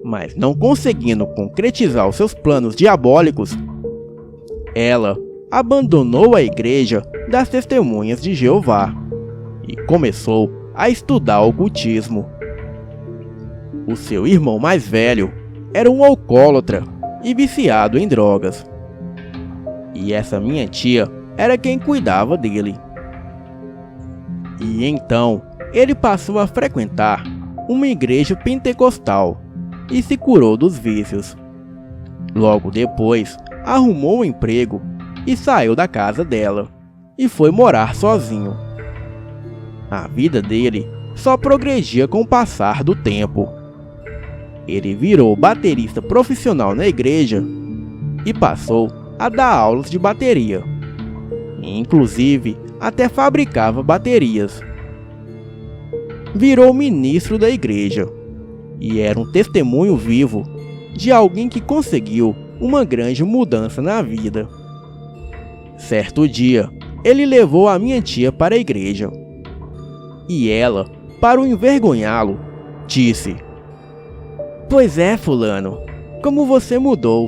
Mas não conseguindo concretizar os seus planos diabólicos, ela abandonou a Igreja das Testemunhas de Jeová e começou a estudar ocultismo. O seu irmão mais velho era um alcoólatra e viciado em drogas. E essa minha tia era quem cuidava dele. E então ele passou a frequentar uma igreja pentecostal e se curou dos vícios. Logo depois, arrumou um emprego e saiu da casa dela e foi morar sozinho. A vida dele só progredia com o passar do tempo. Ele virou baterista profissional na igreja e passou a dar aulas de bateria. Inclusive, até fabricava baterias. Virou ministro da igreja e era um testemunho vivo de alguém que conseguiu uma grande mudança na vida. Certo dia, ele levou a minha tia para a igreja e ela, para o envergonhá-lo, disse: "Pois é, fulano, como você mudou.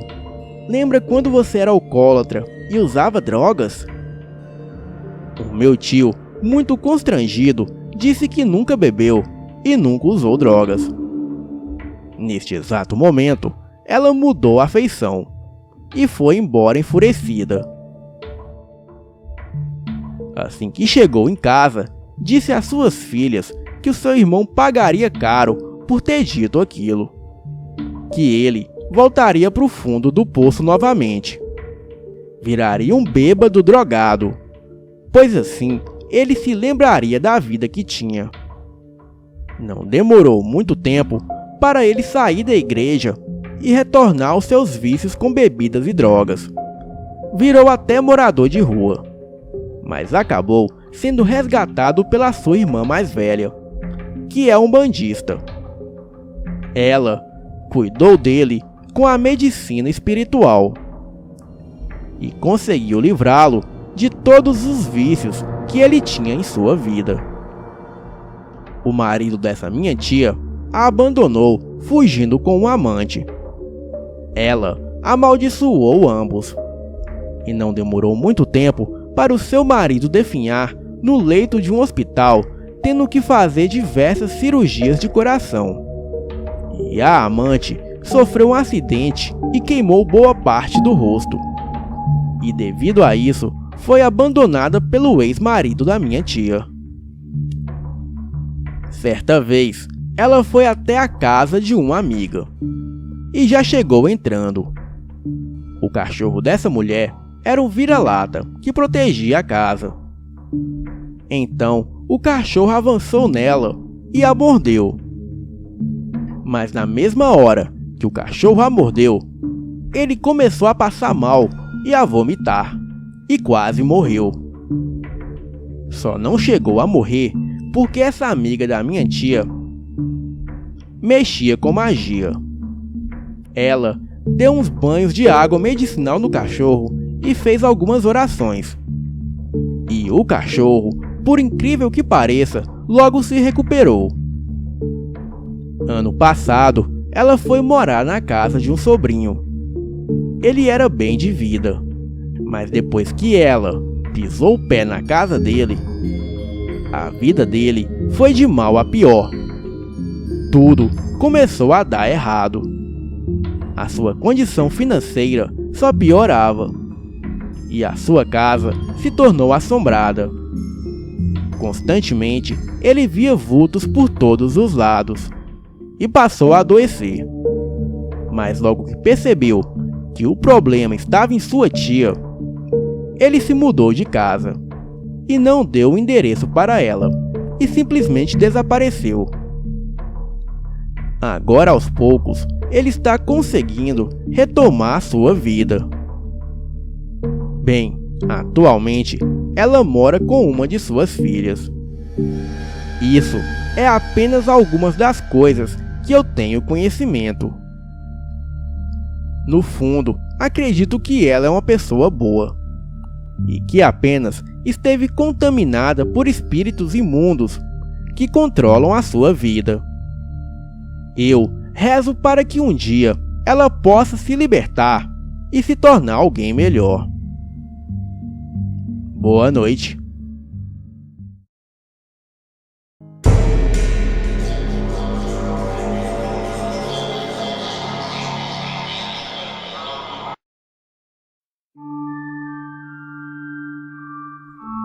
Lembra quando você era alcoólatra e usava drogas?" O meu tio, muito constrangido, disse que nunca bebeu e nunca usou drogas. Neste exato momento, ela mudou a feição e foi embora enfurecida. Assim que chegou em casa, disse às suas filhas que o seu irmão pagaria caro por ter dito aquilo, que ele voltaria para o fundo do poço novamente, viraria um bêbado drogado, pois assim ele se lembraria da vida que tinha. Não demorou muito tempo para ele sair da igreja e retornar aos seus vícios com bebidas e drogas. Virou até morador de rua, mas acabou sendo resgatado pela sua irmã mais velha, que é um bandista. Ela cuidou dele com a medicina espiritual e conseguiu livrá-lo de todos os vícios que ele tinha em sua vida. O marido dessa minha tia a abandonou, fugindo com um amante. Ela amaldiçoou ambos e não demorou muito tempo para o seu marido definhar no leito de um hospital, tendo que fazer diversas cirurgias de coração. E a amante sofreu um acidente e queimou boa parte do rosto. E devido a isso, foi abandonada pelo ex-marido da minha tia. Certa vez, ela foi até a casa de uma amiga e já chegou entrando. O cachorro dessa mulher era um vira-lata que protegia a casa. Então, o cachorro avançou nela e a mordeu. Mas na mesma hora que o cachorro a mordeu, ele começou a passar mal e a vomitar, e quase morreu. Só não chegou a morrer porque essa amiga da minha tia mexia com magia. Ela deu uns banhos de água medicinal no cachorro e fez algumas orações. E o cachorro, por incrível que pareça, logo se recuperou. Ano passado, ela foi morar na casa de um sobrinho. Ele era bem de vida, mas depois que ela pisou o pé na casa dele, a vida dele foi de mal a pior. Tudo começou a dar errado. A sua condição financeira só piorava e a sua casa se tornou assombrada. Constantemente, ele via vultos por todos os lados e passou a adoecer. Mas logo que percebeu que o problema estava em sua tia, ele se mudou de casa e não deu o endereço para ela e simplesmente desapareceu. Agora, aos poucos, ele está conseguindo retomar a sua vida. Bem, Atualmente, ela mora com uma de suas filhas. Isso é apenas algumas das coisas que eu tenho conhecimento. No fundo, acredito que ela é uma pessoa boa e que apenas esteve contaminada por espíritos imundos que controlam a sua vida. Eu rezo para que um dia ela possa se libertar e se tornar alguém melhor. Boa noite.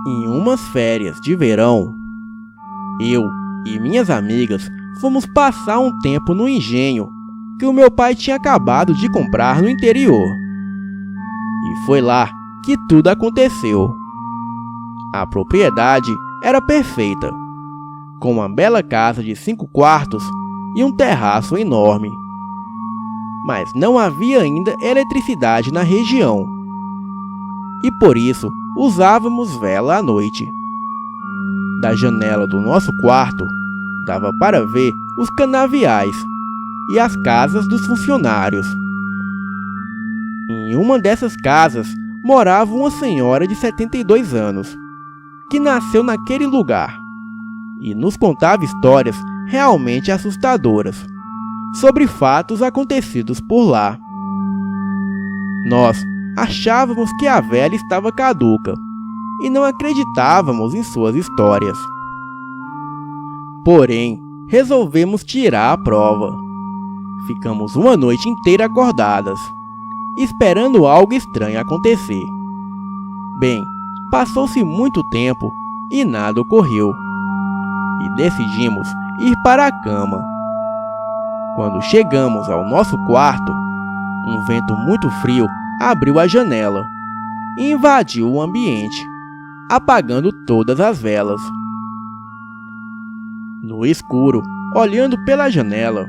Em umas férias de verão, eu e minhas amigas fomos passar um tempo no engenho que o meu pai tinha acabado de comprar no interior. E foi lá que tudo aconteceu. A propriedade era perfeita, com uma bela casa de 5 quartos e um terraço enorme. Mas não havia ainda eletricidade na região, e por isso usávamos vela à noite. Da janela do nosso quarto, dava para ver os canaviais e as casas dos funcionários. Em uma dessas casas morava uma senhora de 72 anos, que nasceu naquele lugar e nos contava histórias realmente assustadoras sobre fatos acontecidos por lá. Nós achávamos que a velha estava caduca e não acreditávamos em suas histórias. Porém, resolvemos tirar a prova. Ficamos uma noite inteira acordadas, esperando algo estranho acontecer. Bem, passou-se muito tempo e nada ocorreu, e decidimos ir para a cama. Quando chegamos ao nosso quarto, um vento muito frio abriu a janela e invadiu o ambiente, apagando todas as velas. No escuro, olhando pela janela,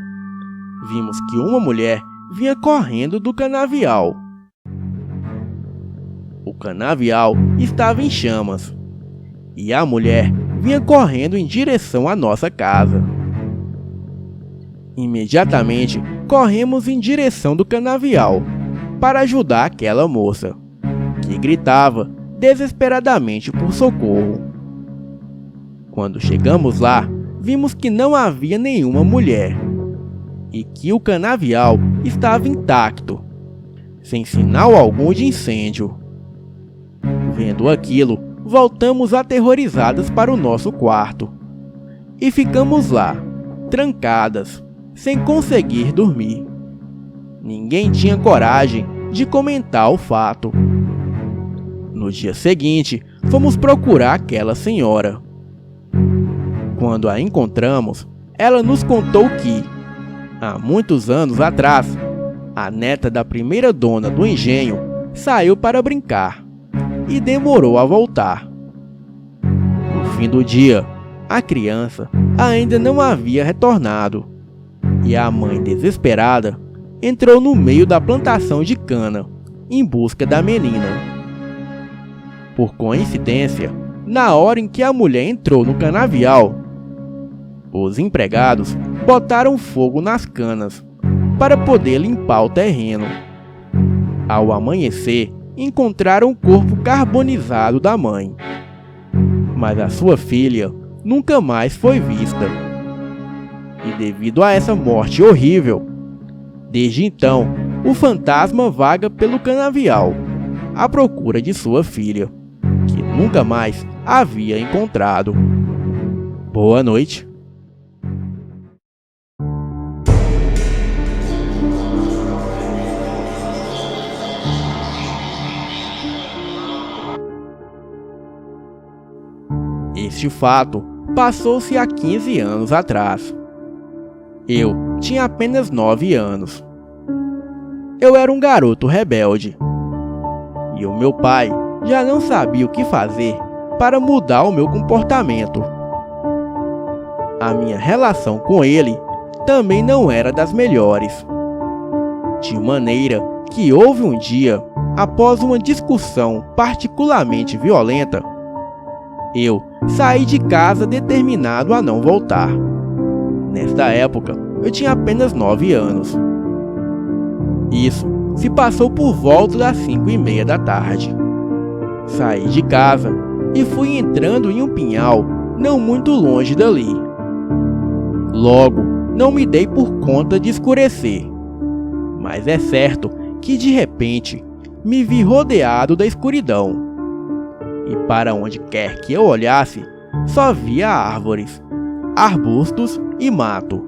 vimos que uma mulher vinha correndo do canavial. O canavial estava em chamas e a mulher vinha correndo em direção à nossa casa. Imediatamente, corremos em direção do canavial para ajudar aquela moça, que gritava desesperadamente por socorro. Quando chegamos lá, vimos que não havia nenhuma mulher e que o canavial estava intacto, sem sinal algum de incêndio. Vendo aquilo, voltamos aterrorizadas para o nosso quarto e ficamos lá, trancadas, sem conseguir dormir. Ninguém tinha coragem de comentar o fato. No dia seguinte, fomos procurar aquela senhora. Quando a encontramos, ela nos contou que, há muitos anos atrás, a neta da primeira dona do engenho saiu para brincar e demorou a voltar. No fim do dia, a criança ainda não havia retornado e a mãe, desesperada, entrou no meio da plantação de cana em busca da menina. Por coincidência, na hora em que a mulher entrou no canavial, os empregados botaram fogo nas canas para poder limpar o terreno. Ao amanhecer, encontraram o corpo carbonizado da mãe, mas a sua filha nunca mais foi vista. E devido a essa morte horrível, desde então, o fantasma vaga pelo canavial à procura de sua filha, que nunca mais havia encontrado. Boa noite. Este fato passou-se há 15 anos atrás. Eu tinha apenas 9 anos. Eu era um garoto rebelde. E o meu pai já não sabia o que fazer para mudar o meu comportamento. A minha relação com ele também não era das melhores, de maneira que houve um dia, após uma discussão particularmente violenta, eu saí de casa determinado a não voltar. Nesta época, eu tinha apenas 9 anos. Isso se passou por volta das 5:30 da tarde. Saí de casa e fui entrando em um pinhal não muito longe dali. Logo, não me dei por conta de escurecer, mas é certo que de repente me vi rodeado da escuridão. E para onde quer que eu olhasse, só via árvores, arbustos e mato.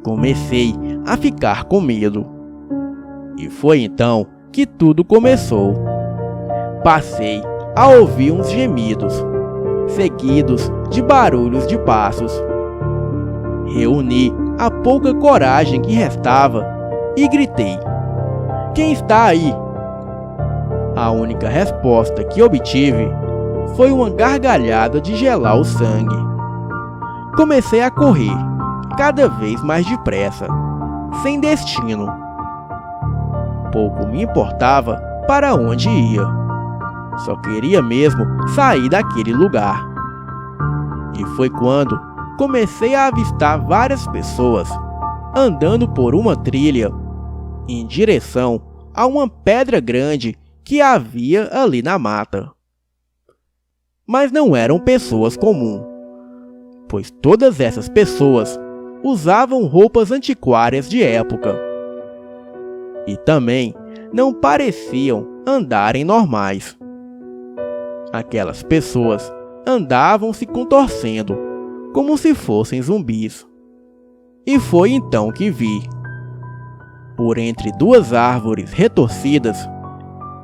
Comecei a ficar com medo. E foi então que tudo começou. Passei a ouvir uns gemidos, seguidos de barulhos de passos. Reuni a pouca coragem que restava e gritei: "Quem está aí?" A única resposta que obtive foi uma gargalhada de gelar o sangue. Comecei a correr, cada vez mais depressa, sem destino. Pouco me importava para onde ia. Só queria mesmo sair daquele lugar. E foi quando comecei a avistar várias pessoas andando por uma trilha em direção a uma pedra grande que havia ali na mata. Mas não eram pessoas comuns, pois todas essas pessoas usavam roupas antiquárias de época. E também não pareciam andarem normais. Aquelas pessoas andavam se contorcendo, como se fossem zumbis. E foi então que vi. Por entre duas árvores retorcidas,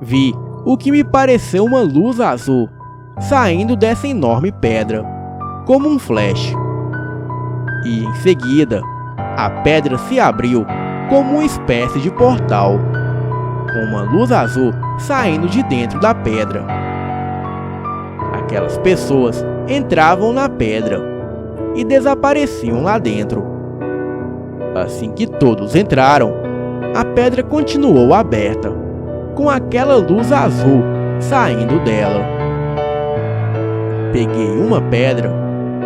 vi o que me pareceu uma luz azul saindo dessa enorme pedra, como um flash. E em seguida, a pedra se abriu como uma espécie de portal, com uma luz azul saindo de dentro da pedra. Aquelas pessoas entravam na pedra e desapareciam lá dentro. Assim que todos entraram, a pedra continuou aberta, com aquela luz azul saindo dela. Peguei uma pedra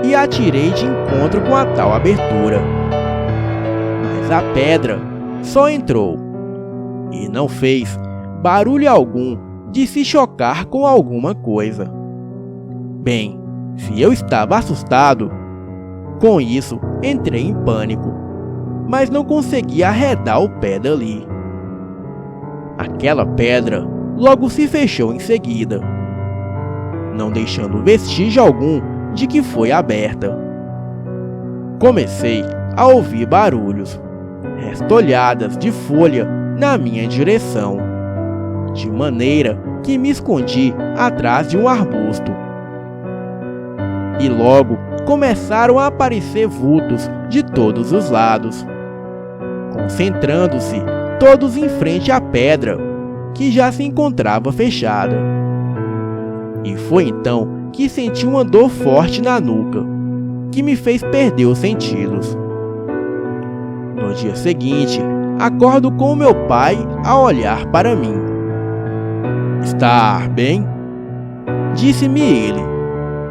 e atirei de encontro com a tal abertura. Mas a pedra só entrou e não fez barulho algum de se chocar com alguma coisa. Bem, se eu estava assustado, com isso entrei em pânico, mas não conseguia arredar o pé dali. Aquela pedra logo se fechou em seguida, não deixando vestígio algum de que foi aberta. Comecei a ouvir barulhos, restolhadas de folha na minha direção, de maneira que me escondi atrás de um arbusto. E logo começaram a aparecer vultos de todos os lados, concentrando-se todos em frente à pedra, que já se encontrava fechada. E foi então que senti uma dor forte na nuca, que me fez perder os sentidos. No dia seguinte, acordo com meu pai a olhar para mim. "Está bem?" disse-me ele,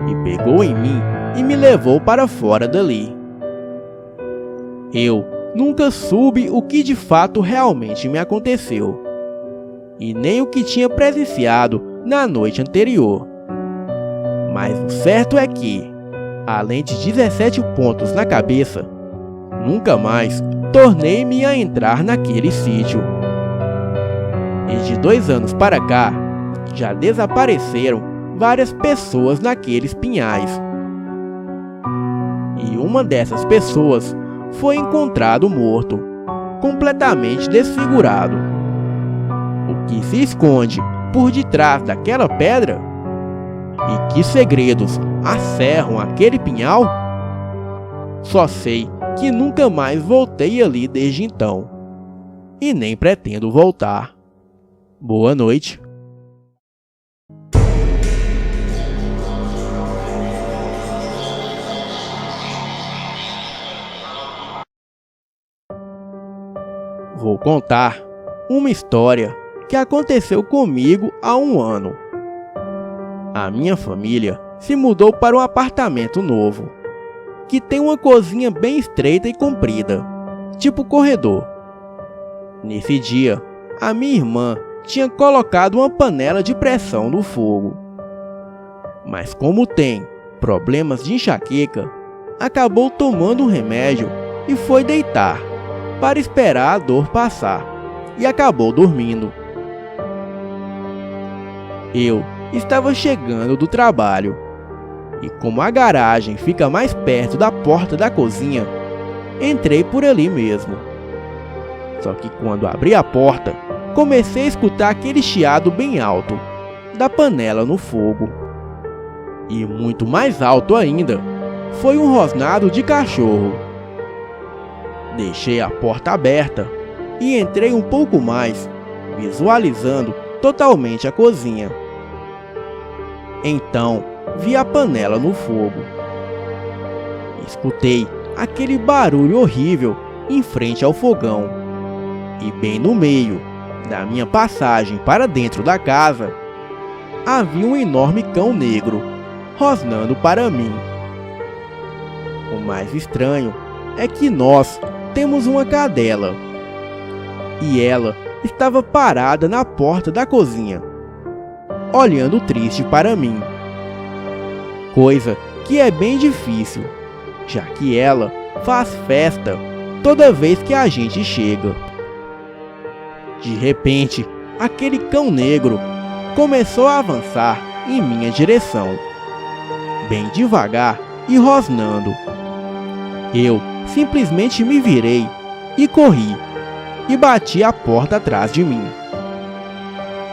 e pegou em mim e me levou para fora dali. Eu nunca soube o que de fato realmente me aconteceu, e nem o que tinha presenciado na noite anterior. Mas o certo é que, além de 17 pontos na cabeça, nunca mais tornei-me a entrar naquele sítio. E de 2 anos para cá, já desapareceram várias pessoas naqueles pinhais. E uma dessas pessoas foi encontrado morto, completamente desfigurado. O que se esconde por detrás daquela pedra? E que segredos acerram aquele pinhal? Só sei que nunca mais voltei ali desde então, e nem pretendo voltar. Boa noite. Vou contar uma história que aconteceu comigo há um ano. A minha família se mudou para um apartamento novo, que tem uma cozinha bem estreita e comprida, tipo corredor. Nesse dia, a minha irmã tinha colocado uma panela de pressão no fogo. Mas como tem problemas de enxaqueca, acabou tomando um remédio e foi deitar para esperar a dor passar, e acabou dormindo. Eu estava chegando do trabalho, e como a garagem fica mais perto da porta da cozinha, entrei por ali mesmo. Só que quando abri a porta, comecei a escutar aquele chiado bem alto da panela no fogo. E muito mais alto ainda, foi um rosnado de cachorro. Deixei a porta aberta e entrei um pouco mais, visualizando totalmente a cozinha. Então, vi a panela no fogo. Escutei aquele barulho horrível em frente ao fogão. E bem no meio da minha passagem para dentro da casa, havia um enorme cão negro rosnando para mim. O mais estranho é que nós temos uma cadela, e ela estava parada na porta da cozinha, olhando triste para mim. Coisa que é bem difícil, já que ela faz festa toda vez que a gente chega. De repente, aquele cão negro começou a avançar em minha direção, bem devagar e rosnando. Eu simplesmente me virei e corri, e bati a porta atrás de mim.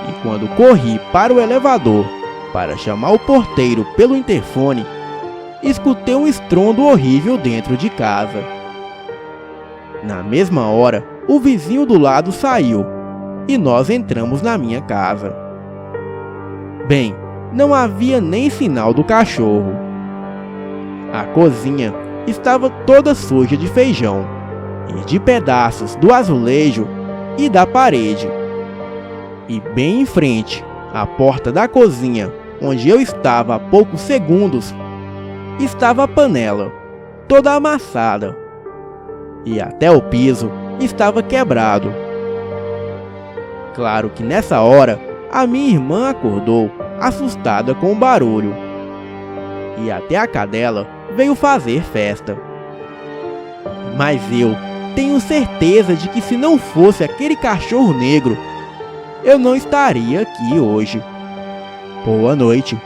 E quando corri para o elevador para chamar o porteiro pelo interfone, escutei um estrondo horrível dentro de casa. Na mesma hora, o vizinho do lado saiu e nós entramos na minha casa. Bem, não havia nem sinal do cachorro. A cozinha estava toda suja de feijão e de pedaços do azulejo e da parede. E bem em frente à porta da cozinha, onde eu estava há poucos segundos, estava a panela, toda amassada, e até o piso estava quebrado. Claro que nessa hora, a minha irmã acordou, assustada com o barulho, e até a cadela veio fazer festa. Mas eu tenho certeza de que se não fosse aquele cachorro negro, eu não estaria aqui hoje. Boa noite.